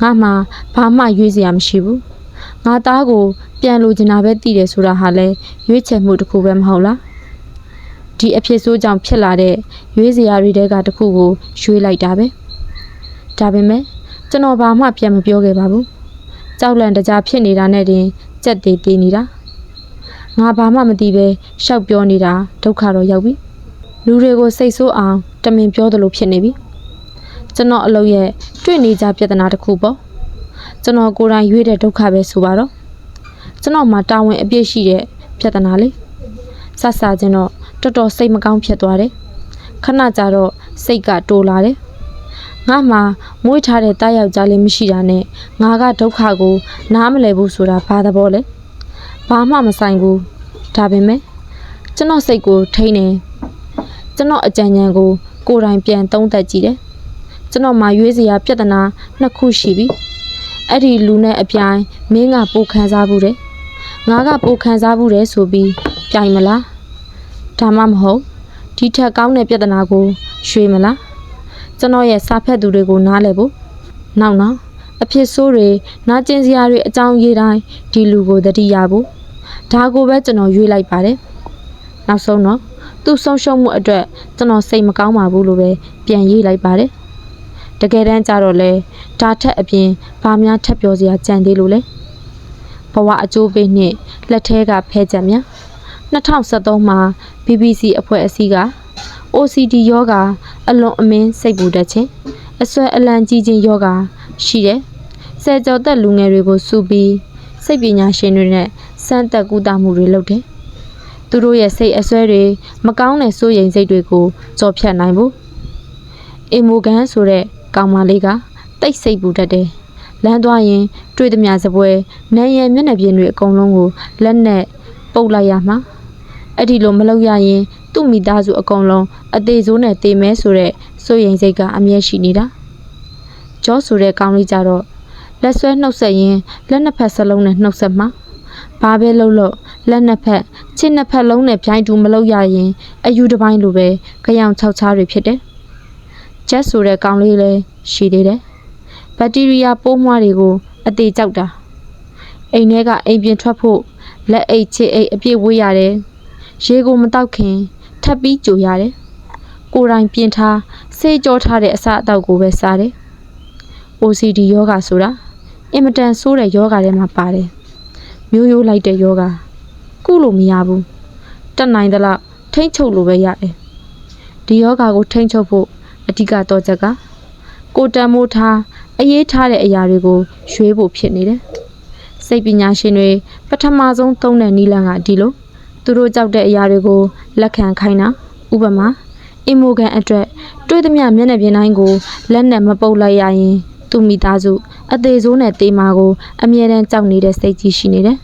ငါမှဘာမှရွေးစရာမရှိဘူးငါသားကိုပြန်လိုချင်တာပဲတည်တယ်ဆိုတာဟာလဲရွေးချယ်မှုတစ်ခုပဲမဟုတ်လားဒီအဖြစ်ဆိုးကြောင့်ဖြစ်လာတဲ့ရွေးစရာတွေတဲကတစ်ခုကိုရွေးလိုက်တာပဲဒါပေမဲ့ကျွန်တော်ဘာမှပြန်မပြောခဲ့ပါဘူးကြောက်လန့်တကြားဖြစ်နေတာနဲ့တင်ကြက်သေးသေးနေတာငါဘာမှမသိပဲရှောက်ပြောနေတာဒုက္ခတော့ရောက်ပြီလူတွေကိုစိတ်ဆိုးအောင်တမင်ပြောသလိုဖြစ်နေပြီကျွန်တော်အလုပ်ရဲ့တွေ့နေကြပြဿနာတစ်ခုပေါ့ကျွန်တော်ကိုယ်တိုင်ရွေးတဲ့ဒုက္ခပဲဆိုပါတော့ကျွန်တော်မှာတာဝန်အပြည့်ရှိတဲ့ပြဿနာလေးဆဆချင်းတော့တော်တော်စိတ်မကောင်းဖြစ်သွားတယ်ခဏကြာတော့စိတ်ကတိုးလာတယ်ငါမှမွေးထားတဲ့တားယောက်ျားလေးမရှိတာနဲ့ငါကဒုက္ခကိုနားမလည်ဘူးဆိုတာဘာသဘောလဲဘာမှမဆိုင်ဘူးဒါပေမဲ့ကျွန်တော်စိတ်ကိုထိန်းနေကျွန်တော်အကြံဉာဏ်ကိုကိုယ်တိုင်ပြန်သုံးသပ်ကြည့်တယ်ကျွန်တော်မှရွေးစရာပြဿနာနှစ်ခုရှိပြီအဲ့ဒီလူနဲ့အပြိုင်မင်းကပိုခံစားဘူးတယ်ငါကပိုခံစားဘူးတယ်ဆိုပြီးပြိုင်မလားဒါမှမဟုတ်ဒီထက်ကောင်းတဲ့ပြဿနာကိုရွှေ့မလားကျွန်တော်ရဲ့စာဖက်သူတွေကိုနားလည်ဖို့နောက်အဖြစ်ဆိုးတွေနာကျင်စရာတွေအကြောင်းရေးတိုင်းဒီလူကိုသတိရဖို့ဒါကိုပဲကျွန်တော်ရွေးလိုက်ပါတယ်နောက်ဆုံးတော့သူ့ဆုံးရှုံးမှုအတွက်ကျွန်တော်စိတ်မကောင်းပါဘူးလို့ပဲပြန်ရေးလိုက်ပါတယ်တကယ်တမ်းကျတော့လေဒါထက်အပြင်ဘာများထပ်ပြောစရာကြံသေးလို့လဲဘဝအကျိုးပေးနှစ်လက်ထဲကဖဲချက်များ2013မှာ BBC အဖွဲ့အစည်းက OCD ယောဂါအလွန်အမင်းစိတ်ပူတတ်ခြင်း အဆွဲအလံကြီးခြင်းယောဂရှိတယ်ဆယ်ကျော်သက်လူငယ်တွေကိုစုပြီးစိတ်ပညာရှင်တွေနဲ့စမ်းသပ်ကုသမှုတွေလုပ်တယ်သူတို့ရဲ့စိတ်အဆွဲတွေမကောင်းတဲ့စိုးရိမ်စိတ်တွေကိုကြော်ဖြတ်နိုင်ဖို့အီမိုဂန်ဆိုတဲ့ကောင်မလေးကတိတ်ဆိတ်ပူတတ်တယ်လမ်းသွားရင်တွေ့သမျှစပွဲနန်းရံမျက်နှာပြင်တွေအကုန်လုံးကိုလက်နဲ့ပုတ်လိုက်ရမှာအဲ့ဒီလိုမလုပ်ရရင်သူ့မိသားစုအကုန်လုံးအသေးစိုးနဲ့တေမဲဆိုတဲ့စိုးရိမ်စိတ်ကအမြဲရှိနေတာဂျော့ဆိုတဲ့ကောင်လေးကြတော့လက်ဆွဲနှုတ်ဆက်ရင်လက်နှစ်ဖက်စလုံးနဲ့နှုတ်ဆက်မှာဘာပဲလုပ်လို့လက်နှစ်ဖက်ခြေနှစ်ဖက်လုံးနဲ့ပြိုင်တူမလုပ်ရရင်အယူတစ်ပိုင်းလိုပဲကြောင်6ချားတွေဖြစ်တယ်ဂျက်ဆိုတဲ့ကောင်လေးလည်းရှိသေးတယ်ဘက်တီးရီးယားပိုးမွှားတွေကိုအသေးကြောက်တာအိမ်ထဲကအိမ်ပြင်ထွက်ဖို့လက်အိတ်ချစ်အိတ်အပြည့်ဝေးရတယ်ရေကိုမတောက်ခင်ထပ်ပြီးကြိုရတယ်ကိုယ်တိုင်ပြင်ထားဆေးကြောထားတဲ့အစာအသောက်ကိုပဲစားတယ် OCD ယောဂဆိုတာအင်မတန်ဆိုးတဲ့ယောဂထဲမှာပါတယ်မျိုးရိုးလိုက်တဲ့ယောဂကုလို့မရဘူးတက်နိုင်သလောက်ထိမ့်ချုပ်လို့ပဲရတယ်ဒီယောဂကိုထိမ့်ချုပ်ဖို့အဓိကတော့ချက်ကကိုတန်မိုးထားအရေးထားတဲ့အရာတွေကိုရွေးဖို့ဖြစ်နေတယ်စိတ်ပညာရှင်တွေပထမဆုံးသုံးတဲ့နည်းလမ်းကဒီလိုသူတို့ကြောက်တဲ့အရာတွေကိုလက်ခံခိုင်းတာဥပမာအီမိုဂန်အတွက်တွေးသမျှမျက်နှာပြင်တိုင်းကိုလက်နဲ့မပုတ်လိုက်ရရင်သူ့မိသားစုအသေးစိုးနဲ့တေးမာကိုအမြဲတမ်းကြောက်နေတဲ့စိတ်ကြီးရှိနေတယ်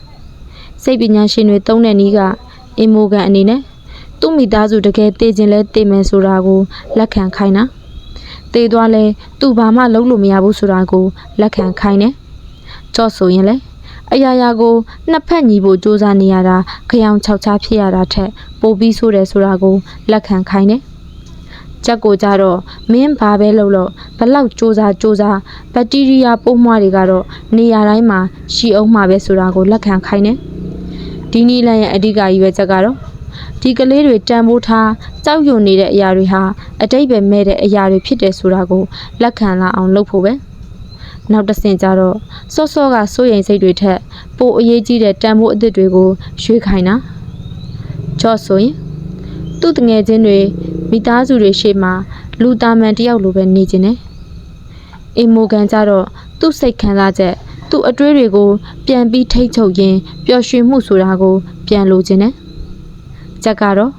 စိတ်ပညာရှင်တွေသုံးတဲ့နည်းကအီမိုဂန်အနေနဲ့သူ့မိသားစုတကယ်တေးခြင်းလဲတေးမယ်ဆိုတာကိုလက်ခံခိုင်းတာတေးသွားလဲသူ့ဘာမှလုပ်လို့မရဘူးဆိုတာကိုလက်ခံခိုင်းတယ်ကြော့ဆိုရင်လဲအရာရာကိုနှစ်ဖက်ညီဖို့စူးစမ်းနေရတာကြောင်6ချားဖြစ်ရတာထက်ပိုပြီးဆိုးတယ်ဆိုတာကိုလက်ခံခိုင်းတယ်ချက်ကိုကြတော့မင်းဘာပဲလုပ်လို့ဘလောက်စူးစမ်းဘက်တီးရီးယားပိုးမွှားတွေကတော့နေရာတိုင်းမှာရှိအောင်မှာပဲဆိုတာကိုလက်ခံခိုင်းတယ်ဒီနည်းလမ်းရဲ့အဓိကရည်ရွယ်ချက်ကတော့ဒီကလေးတွေတန်ဖိုးထားကြောက်ရွံ့နေတဲ့အရာတွေဟာအတိတ်ပဲမဲ့တဲ့အရာတွေဖြစ်တယ်ဆိုတာကိုလက်ခံလာအောင်လုပ်ဖို့ပဲနောက်တစ်ဆင့်ကြတော့စောစောကစိုးရိမ်စိတ်တွေထက်ပိုအရေးကြီးတဲ့တန်ဖိုးအသစ်တွေကိုရွှေ့ခိုင်းတာဂျော့ဆိုရင်သူ့တငယ်ချင်းတွေမိသားစုတွေရှေ့မှာလူသားမှန်တယောက်လိုပဲနေခြင်းနဲ့အီမိုဂန်ကြတော့သူ့စိတ်ခံစားချက်သူ့အတွေးတွေကိုပြန်ပြီးထိတ်ချုပ်ရင်းပျော်ရွှင်မှုဆိုတာကိုပြန်လိုခြင်းနဲ့ချက်ကတော့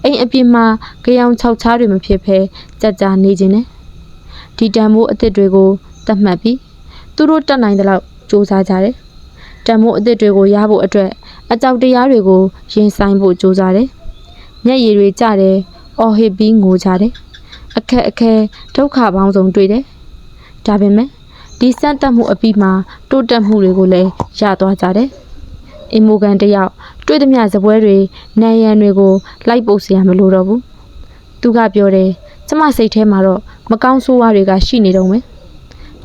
အိမ်အပြင်မှာကြောင်6ချားတွေမဖြစ်ဘဲကြကြနေခြင်းနဲ့ဒီတန်ဖိုးအသစ်တွေကိုသတ်မှတ်ပြီးသူတို့တက်နိုင်တဲ့လောက်စူးစမ်းကြတယ်တန်ဖိုးအသစ်တွေကိုရဖို့အတွက်အကြောက်တရားတွေကိုရင်ဆိုင်ဖို့စူးစမ်းတယ်မျက်ရည်တွေကျတယ်အော်ဟစ်ပြီးငိုကြတယ်အခက်အခဲဒုက္ခပေါင်းစုံတွေ့တယ်ဒါပေမဲ့ဒီစမ်းသပ်မှုအပြီးမှာတိုးတက်မှုတွေကိုလည်းရသွားကြတယ်အီမိုဂန်တယောက်တွေ့သမျှစပွဲတွေနန်းရံတွေကိုလိုက်ပုတ်เสียမလို့တော့ဘူးသူကပြောတယ်ကျမစိတ်ထဲမှာတော့မကောင်းဆိုးဝါးတွေကရှိနေတော့မယ်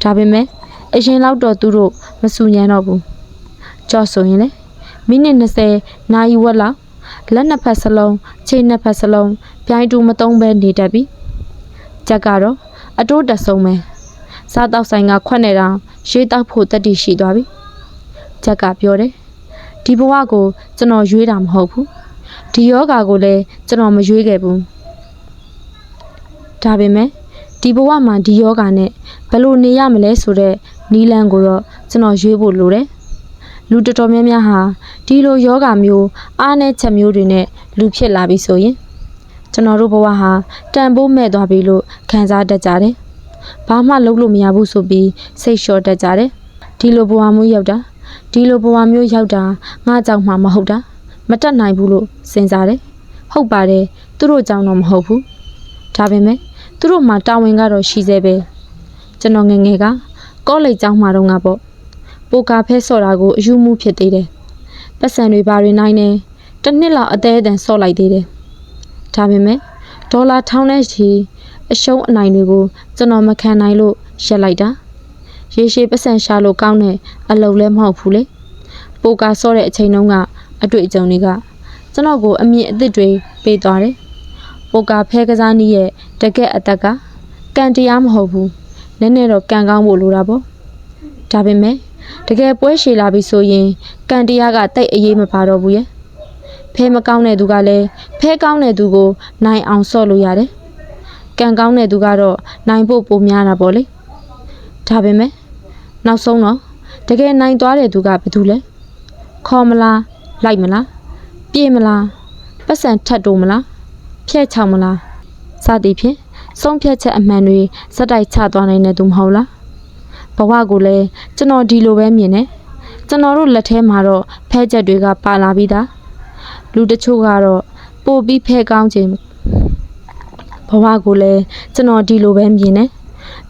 ဒါပေမဲ့အရင်လောက်တော့သူတို့မဆူညံတော့ဘူးကြော့ဆိုရင်လေမိနစ်20နာရီဝက်လောက်လက်နှစ်ဖက်စလုံးခြေနှစ်ဖက်စလုံးပြိုင်တူမသုံးပဲနေတတ်ပြီချက်ကတော့အတိုးတက်ဆုံးပဲစားတောက်ဆိုင်ကခွက်နေတောင်ရွေးတောက်ဖို့တတိရှိသွားပြီချက်ကပြောတယ်ဒီဘဝကိုကျွန်တော်ရွေးတာမဟုတ်ဘူးဒီယောဂါကိုလည်းကျွန်တော်မရွေးခဲ့ဘူးဒါပေမဲ့ဒီဘဝမှာဒီယောဂါနဲ့ဘယ်လိုနေရမလဲဆိုတဲ့နီးလန်းကိုတော့ကျွန်တော်ရွေးဖို့လိုတယ်လူတော်တော်များများဟာဒီလိုယောဂါမျိုးအားနဲ့ချက်မျိုးတွေနဲ့လူဖြစ်လာပြီဆိုရင်ကျွန်တော်တို့ဘဝဟာတန်ဖိုးမဲ့သွားပြီလို့ခံစားတတ်ကြတယ်ဘာမှလုပ်လို့မရဘူးဆိုပြီးစိတ်လျှော့တတ်ကြတယ်ဒီလိုဘဝမျိုးရောက်တာငါကြောင့်မှမဟုတ်တာမတတ်နိုင်ဘူးလို့စဉ်းစားတယ်ဟုတ်ပါတယ်သူတို့ကြောင့်တော့မဟုတ်ဘူးဒါပေမဲ့သူတို့မှာတာဝန်ကတော့ရှိသေးပဲကျွန်တော်ငယ်ငယ်ကကောလိပ်ကျောင်းမှာတော့ငါပေါ့ပိုကာဖဲဆော့တာကိုအယူမှုဖြစ်သေးတယ်ပတ်စံတွေဘာတွေနိုင်နေတစ်နှစ်လောက်အသေးအတန်ဆော့လိုက်သေးတယ်ဒါပေမဲ့ဒေါ်လာထောင်နဲ့ချီအရှုံးအနိုင်တွေကိုကျွန်တော်မခံနိုင်လို့ရက်လိုက်တာရေရှည်ပတ်စံရှာလို့ကောင်းတဲ့အလုပ်လည်းမဟုတ်ဘူးလေပိုကာဆော့တဲ့အချိန်တုန်းကအတွေ့အကြုံတွေကကျွန်တော်ကိုအမြင့်အသစ်တွေပေးသွားတယ်ပိုကာဖဲကစားနည်းရဲ့တကက်အသက်ကကံတရားမဟုတ်ဘူးနည်းနည်းတော့ကံကောင်းဖို့လိုတာပေါ့ဒါပေမဲ့တကယ်ပွဲရှည်လာပြီဆိုရင်ကံတရားကတိတ်အေးမပါတော့ဘူးရဲ့ဖဲမကောင်းတဲ့သူကလည်းဖဲကောင်းတဲ့သူကိုနိုင်အောင်ဆော့လို့ရတယ် ကံကောင်းတဲ့သူကတော့နိုင်ဖို့ပိုများတာပေါ့လေဒါပေမဲ့နောက်ဆုံးတော့တကယ်နိုင်သွားတဲ့သူကဘယ်သူလဲခေါ်မလားလိုက်မလားပြေးမလားပတ်စံထတ်တိုးမလားဖျက်ချောင်မလားစသည်ဖြင့်ဆုံးဖြတ်ချက်အမှန်တွေစက်တိုက်ချသွားနိုင်တဲ့သူမဟုတ်လားဘဝကိုလည်းကျွန်တော်ဒီလိုပဲမြင်တယ်ကျွန်တော်တို့လက်ထဲမှာတော့ဖဲချက်တွေကပါလာပြီးသားလူတချို့ကတော့ပို့ပြီးဖဲကောင်းခြင်းဘဝကိုလည်းကျွန်တော်ဒီလိုပဲမြင်တယ်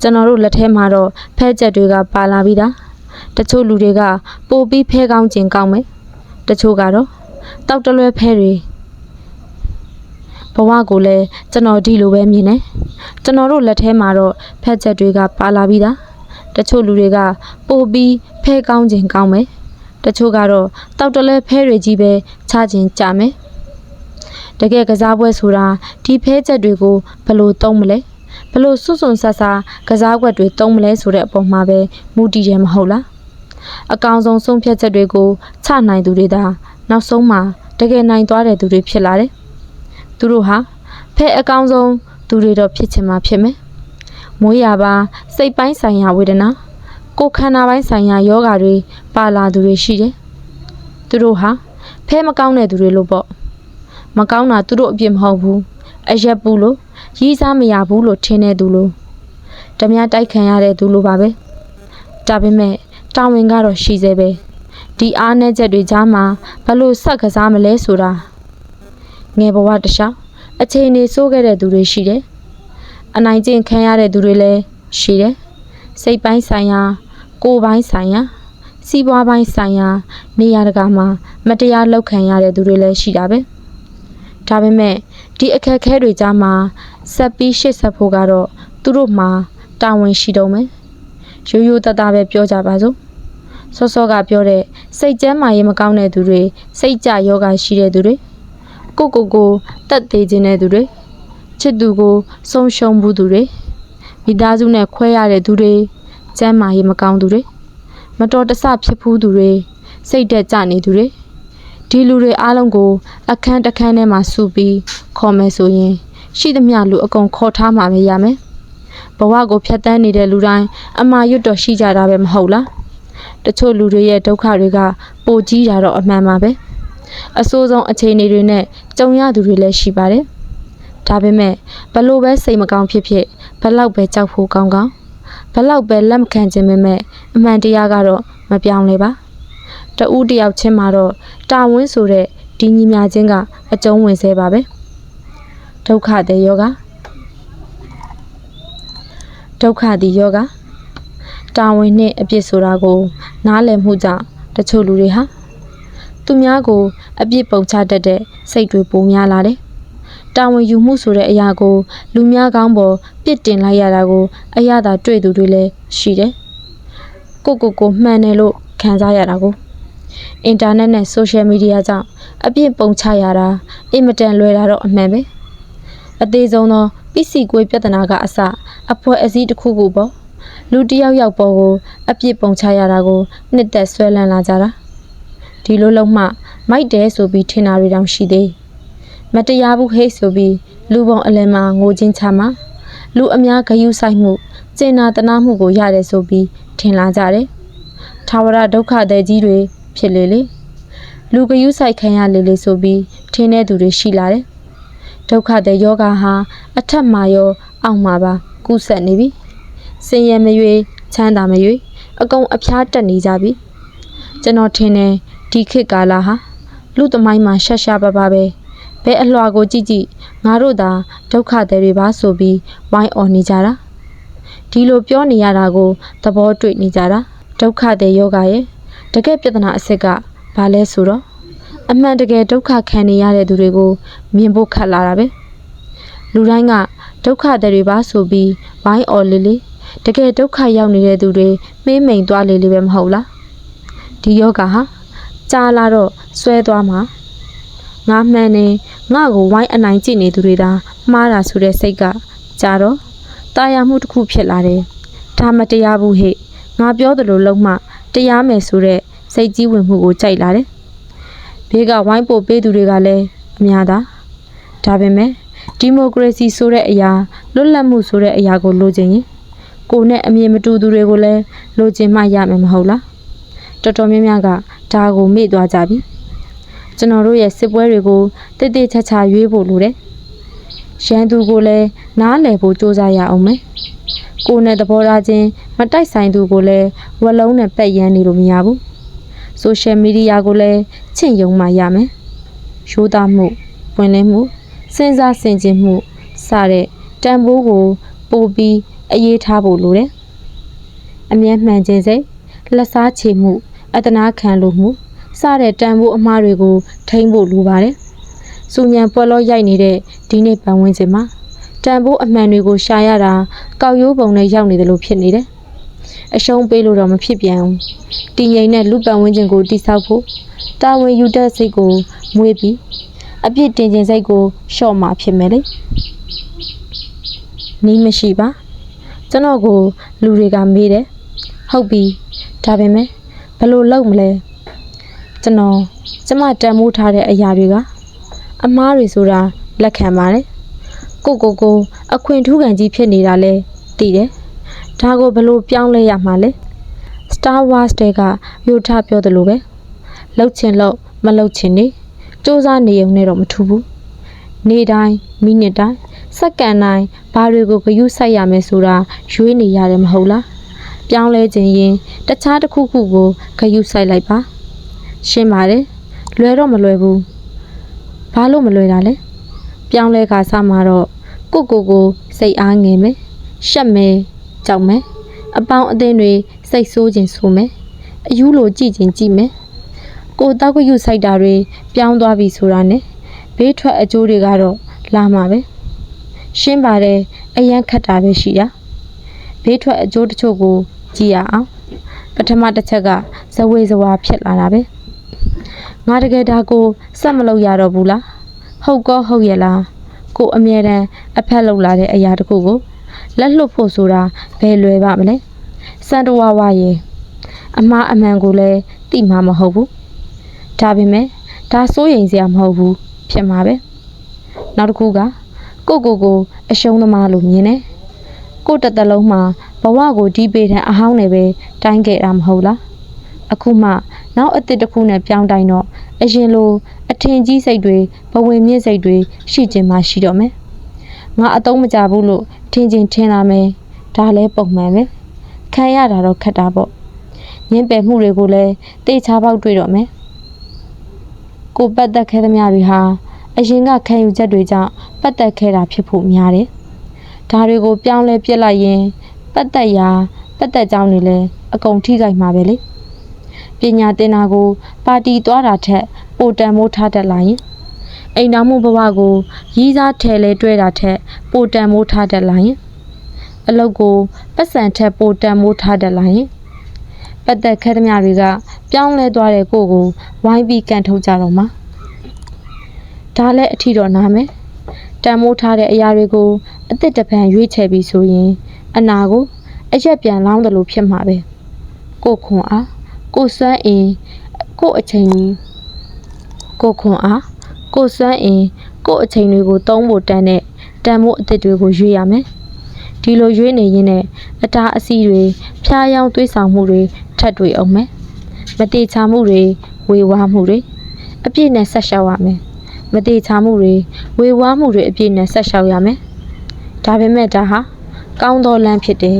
ကျွန်တော်တို့လက်ထဲမှာတော့ဖဲချက်တွေကပါလာပြီးသားတချို့လူတွေကပို့ပြီးဖဲကောင်းခြင်းကောင်းမယ်တချို့ကတော့တောက်တလွဲဖဲတွေဘဝကိုလည်းကျွန်တော်ဒီလိုပဲမြင်တယ်ကျွန်တော်တို့လက်ထဲမှာတော့ဖက်ချက်တွေကပါလာပြီးသားတချို့လူတွေကပို့ပြီးဖဲကောင်းခြင်းကောင်းမယ်တချို့ကတော့တောက်တလဲဖဲတွေကြီးပဲချခြင်းကြမယ်တကယ်ကစားပွဲဆိုတာဒီဖဲချက်တွေကိုဘယ်လိုသုံးမလဲဘယ်လိုစွတ်စွန်ဆဆာကစားကွက်တွေသုံးမလဲဆိုတဲ့အပေါ်မှာပဲမူတည်တယ်မဟုတ်လားအကောင်ဆုံးဆုံးဖြတ်ချက်တွေကိုချနိုင်သူတွေဒါနောက်ဆုံးမှာတကယ်နိုင်သွားတဲ့သူတွေဖြစ်လာတယ်သူတို့ဟာဖဲအကောင်ဆုံးသူတွေတော့ဖြစ်ချင်မှာဖြစ်မယ်မွေးရပါစိတ်ပိုင်းဆိုင်ရာဝေဒနာကိုယ်ခန္ဓာပိုင်းဆိုင်ရာယောဂါတွေပါလာသူတွေရှိတယ်သူတို့ဟာဖဲမကောင်းတဲ့သူတွေလို့ပေါ့မကောင်းတာသူတို့အပြစ်မဟုတ်ဘူးအရက်ပူလို့ရီးစားမရဘူးလို့ထင်တဲ့သူလို့ဓမြတိုက်ခံရတဲ့သူလို့ပါပဲဒါပေမဲ့တာဝန်ကတော့ရှိသေးပဲဒီအားနည်းချက်တွေကြားမှာဘလို့ဆက်ကစားမလဲဆိုတာငယ်ဘဝတခြားအချိန်နေစိုးခဲ့တဲ့သူတွေရှိတယ်အနိုင်ကျင့်ခံရတဲ့သူတွေလည်းရှိတယ်စိတ်ပိုင်းဆိုင်ရာကိုယ်ပိုင်းဆိုင်ရာစီးပွားပိုင်းဆိုင်ရာနေရာတကာမှာမတရားလောက်ခံရတဲ့သူတွေလည်းရှိတာပဲဒါပေမဲ့ဒီအခက်အခဲတွေကြားမှာဆက်ပြီးရှေ့ဆက်ဖို့ကတော့သူတို့မှာတာဝန်ရှိတော့မယ်ရိုးရိုးသားသားပဲပြောကြပါစို့စောစောကပြောတဲ့စိတ်ကျမ်းမာရေးမကောင်းတဲ့သူတွေစိတ်ကြယောဂရှိတဲ့သူတွေကိုတက်သေးခြင်းတဲ့သူတွေချစ်သူကိုဆုံးရှုံးမှုသူတွေမိသားစုနဲ့ခွဲရတဲ့သူတွေကျမ်းမာရေးမကောင်းသူတွေမတော်တဆဖြစ်ဖူးသူတွေစိတ်တက်ကြနေသူတွေဒီလူတွေအားလုံးကိုအခန်းတစ်ခန်းထဲမှာစုပြီးခေါ်မယ်ဆိုရင်ရှိသမျှလူအကုန်ခေါ်ထားမှာပဲရမယ်ဘဝကိုဖျက်ဆီးနေတဲ့လူတိုင်းအမာရွတ်တော်ရှိကြတာပဲမဟုတ်လားတချို့လူတွေရဲ့ဒုက္ခတွေကပိုကြီးတာတော့အမှန်ပါပဲအဆိုးဆုံးအခြေအနေတွေနဲ့ကြုံရသူတွေလည်းရှိပါတယ်ဒါပေမဲ့ဘလို့ပဲစိတ်မကောင်းဖြစ်ဖြစ်ဘလောက်ပဲကြောက်ဖို့ကောင်းကောင်းဘလောက်ပဲလက်မခံခြင်းမဲ့အမှန်တရားကတော့မပြောင်းလဲပါတဦးတယောက်ချင်းမှာတော့တာဝန်ဆိုတဲ့ဒီညီမျှခြင်းကအကျုံးဝင်စေပါပဲဒုက္ခတဲ့ယောဂတာဝန်နဲ့အပြစ်ဆိုတာကိုနားလည်မှုကြောင့်တချို့လူတွေဟာသူများကိုအပြစ်ပုံချတတ်တဲ့စိတ်တွေပိုများလာတယ်တာဝန်ယူမှုဆိုတဲ့အရာကိုလူများကောင်းပေါ်ပြစ်တင်လိုက်ရတာကိုအရသာတွေ့သူတွေလည်းရှိတယ်ကိုမှန်တယ်လို့ခံစားရတာကိုအင်တာနက်နဲ့ဆိုရှယ်မီဒီယာကြောင့်အပြစ်ပုံချရတာအင်မတန်လွယ်တာတော့အမှန်ပဲအသေးဆုံးသောပစ္စည်းကွေးပြဿနာကအစအဖွဲ့အစည်းတစ်ခုခုပေါ့လူတစ်ယောက်ယောက်ပေါ်ကိုအပြစ်ပုံချရတာကိုနှစ်သက်ဆွဲလန်းလာကြတာဒီလိုလုံးမှမိုက်တယ်ဆိုပြီးထင်တာတွေတောင်ရှိသေးမတရားဘူးဟဲ့ဆိုပြီးလူပုံအလယ်မှာငိုချင်းချမှာလူအများဂယုဆိုင်မှုကျင်နာတနာမှုကိုရတယ်ဆိုပြီးထင်လာကြတယ်ထာဝရဒုက္ခတဲ့ကြီးတွေဖြစ်လေလူဂယုဆိုင်ခံရလေဆိုပြီးထင်တဲ့သူတွေရှိလာတယ်ဒုက္ခတဲ့ယောဂဟာအထက်မှာရောအောက်မှာပါကူးဆက်နေပြီစင်ရမရွေချမ်းသာမရွေအကုန်အဖျားတက်နေကြပြီကျွန်တော်ထင်တယ်ဒီခေတ်ကာလဟာလူသမိုင်းမှာရှာပါပဲဘယ်အလွှာကိုကြည့်ငါတို့သာဒုက္ခတွေတွေပါဆိုပြီးဝိုင်းអော်နေကြတာဒီလိုပြောနေရတာကိုသဘောတွေ့နေကြတာဒုက္ခတွေယောဂရဲ့တကယ်ပြဿနာအစစ်ကဘာလဲဆိုတော့အမှန်တကယ်ဒုက္ခခံနေရတဲ့သူတွေကိုမြင်ဖို့ခက်လာတာပဲလူတိုင်းကဒုက္ခတွေပါဆိုပြီးဝိုင်းអော်လေးတကယ်ဒုက္ခရောက်နေတဲ့သူတွေမှိမ့်မိန်သွားလေပဲမဟုတ်လားဒီယောဂဟာကြာလာတော့ဆွဲသွားမှာငါမှန်နေငါ့ကိုဝိုင်းအနိုင်ကျင့်နေသူတွေသာမှားတာဆိုတဲ့စိတ်ကကြာတော့တာယာမှုတစ်ခုဖြစ်လာတယ်ဒါမတရားဘူးဟဲ့ငါပြောသလိုလုံးမှတရားမယ်ဆိုတဲ့စိတ်ကြီးဝင်မှုကိုကြိုက်လာတယ်ဘေးကဝိုင်းပို့ပေးသူတွေကလည်းအများသားဒါပေမဲ့ ဒီမိုကရေစီဆိုတဲ့အရာလွတ်လပ်မှုဆိုတဲ့အရာကိုလိုချင်ရင်ကိုနဲ့အမြင်မတူသူတွေကိုလည်းလိုချင်မှရမယ်မဟုတ်လားတော်တော်များများကဒါကိုမေ့သွားကြပြီကျွန်တော်တို့ရဲ့စစ်ပွဲတွေကိုတိတ်တိတ်ချာချာရွေးဖို့လိုတယ်ရန်သူကိုလည်းနားလည်ဖို့စ조사ရအောင်မယ်ကိုနဲ့သဘောထားချင်းမတိုက်ဆိုင်သူကိုလည်းဝက်လုံးနဲ့ပက်ရမ်းနေလို့မရဘူးဆိုရှယ်မီဒီယာကိုလည်းချင့်ယုံမှရမယ်ရိုးသားမှုပွင့်လင်းမှုစဉ်းစားဆင်ခြင်မှုစတဲ့တန်ဖိုးကိုပို့ပြီးအရေးထားဖို့လိုတယ်အမျက်မှန်ခြင်းစိတ်လက်စားချေမှုအတနာခံလိုမှုစတဲ့တန်ဖိုးအမှားတွေကိုထိန်းဖို့လိုပါတယ်စူညံပွဲလောရိုက်နေတဲ့ဒီနေ့ပတ်ဝန်းကျင်မှာတန်ဖိုးအမှန်တွေကိုရှာရတာကောက်ရိုးပုံနဲ့ရောက်နေတယ်လို့ဖြစ်နေတယ်အရှုံးပေးလို့တော့မဖြစ်ပြန်ဘူးတည်ငြိမ်တဲ့လူပတ်ဝန်းကျင်ကိုတိဆောက်ဖို့တာဝန်ယူတဲ့စိတ်ကိုမွေးပြီးအပြစ်တင်ခြင်းစိတ်ကိုလျှော့မှဖြစ်မယ်လေနီးမရှိပါကျွန်တော်ကိုလူတွေကမေးတယ်ဟုတ်ပြီဒါပေမဲ့ဘယ်လိုလုပ်မလဲကျမတန်မိုးထားတဲ့အရာတွေကအမားတွေဆိုတာလက်ခံပါတယ်ကိုအခွင့်ထူးခံကြီးဖြစ်နေတာလဲသိတယ်ဒါကိုဘယ်လိုပြောင်းလဲရမှာလဲ Star Wars တဲကရိုထပြောသလိုပဲလှုပ်ချင်လို့မလှုပ်ချင်နေစူးစမ်းနေုံနဲ့တော့မထူဘူးနေ့တိုင်းမိနစ်တိုင်းစက္ကန့်တိုင်းဘာတွေကိုဂရုစိုက်ရမယ်ဆိုတာရွေးနေရတယ်မဟုတ်လားပြောင်းလဲခြင်းရင်တခြားတစ်ခုခုကိုဂရုစိုက်လိုက်ပါရှင်းပါတယ်လွယ်တော့မလွယ်ဘူးဘာလို့မလွယ်တာလဲပြောင်းလဲခါစမှာတော့ကိုစိတ်အားငယ်မယ်ရှက်မယ်ကြောက်မယ်အပေါင်းအသင်းတွေစိတ်ဆိုးခြင်းဆိုမယ်အယူလိုကြည့်ခြင်းကြည့်မယ်ကိုတောက်ကယူဆိုင်တာတွေပြောင်းသွားပြီဆိုတာနဲ့ဘေးထွက်အကျိုးတွေကတော့လာမှာပဲရှင်းပါတယ်အရန်ခတ်တာပဲရှိတာဘေးထွက်အကျိုးတချို့ကိုကြည့်ရအောင်ပထမတစ်ချက်ကဇဝေဇဝါဖြစ်လာတာပဲငါတကယ်ဒါကိုစက်မလုပ်ရတော့ဘူးလားဟုတ်ကောဟုတ်ရဲ့လားကိုအမြဲတမ်းအဖက်လောက်လာတဲ့အရာတခုကိုလက်လွတ်ဖို့ဆိုတာဘယ်လွယ်ပါမလဲစံတဝါဝရေအမှားအမှန်ကိုလည်းသိမှာမဟုတ်ဘူးဒါပေမဲ့ဒါစိုးရိမ်စရာမဟုတ်ဘူးဖြစ်မှာပဲနောက်တစ်ခုကကိုအရှုံးသမားလို့မြင်တယ်ကိုတစ်သက်လုံးမှာဘဝကိုဒီပေထံအဟောင်းနဲ့ပဲတိုင်းခဲ့တာမဟုတ်လားအခုမှနောက်အစ်စ်တစ်ခုနဲ့ပြောင်းတိုင်းတော့အရင်လိုအထင်ကြီးစိတ်တွေဘဝင်မြင့်စိတ်တွေရှိခြင်းမှရှိတော့မယ်ငါအသုံးမကျဘူးလို့ထင်လာမယ်ဒါလည်းပုံမှန်ပဲခံရတာတော့ခက်တာပေါ့ညှင်းပယ်မှုတွေကိုလည်းတေချာပေါက်တွေ့တော့မယ်ကိုပတ်သက်ခဲ့သမျှတွေဟာအရင်ကခံယူချက်တွေကြောင့်ပတ်သက်ခဲ့တာဖြစ်ဖို့များတယ်ဒါတွေကိုပြောင်းလဲပြစ်လိုက်ရင်ပတ်သက်ကြောင်းတွေလည်းအကုန်ထိခိုက်မှာပဲလေပညာသင်တာကိုပါတီသွားတာထက်ပိုတန်မိုးထားတတ်လာရင်အိမ်တော်မှုဘဝကိုရီးစားထဲလဲတွဲတာထက်ပိုတန်မိုးထားတတ်လာရင်အလုပ်ကိုပတ်စံထက်ပိုတန်မိုးထားတတ်လာရင်ပတ်သက်ခဲ့သမျှတွေကပြောင်းလဲသွားတဲ့ကိုဝိုင်းပြီးကန်ထုတ်ကြတော့မှာဒါလည်းအထီတော့နားမယ်တန်မိုးထားတဲ့အရာတွေကိုအစ်စ်တပံရွေးချယ်ပြီးဆိုရင်အနာကိုအရက်ပြန်လောင်းတယ်လို့ဖြစ်မှာပဲကိုခွန်အားကိုစွမ်းအင်ကိုအချိန်ကြီးကိုခွန်အားကိုစွမ်းအင်ကိုအချိန်တွေကိုသုံးဖို့တန်တဲ့တန်မိုးအစ်စ်တွေကိုရွေးရမယ်ဒီလိုရွေးနေရင်နဲ့အတားအဆီးတွေဖျားယောင်းသွေးဆောင်မှုတွေထပ်တွေ့အောင်မယ်မတိချမှုတွေဝေဝါးမှုတွေအပြည့်နဲ့ဆက်လျှောက်ရမယ်မတိချမှုတွေဝေဝါးမှုတွေအပြည့်နဲ့ဆက်လျှောက်ရမယ်ဒါပေမဲ့ဒါဟာကောင်းသောလမ်းဖြစ်တယ်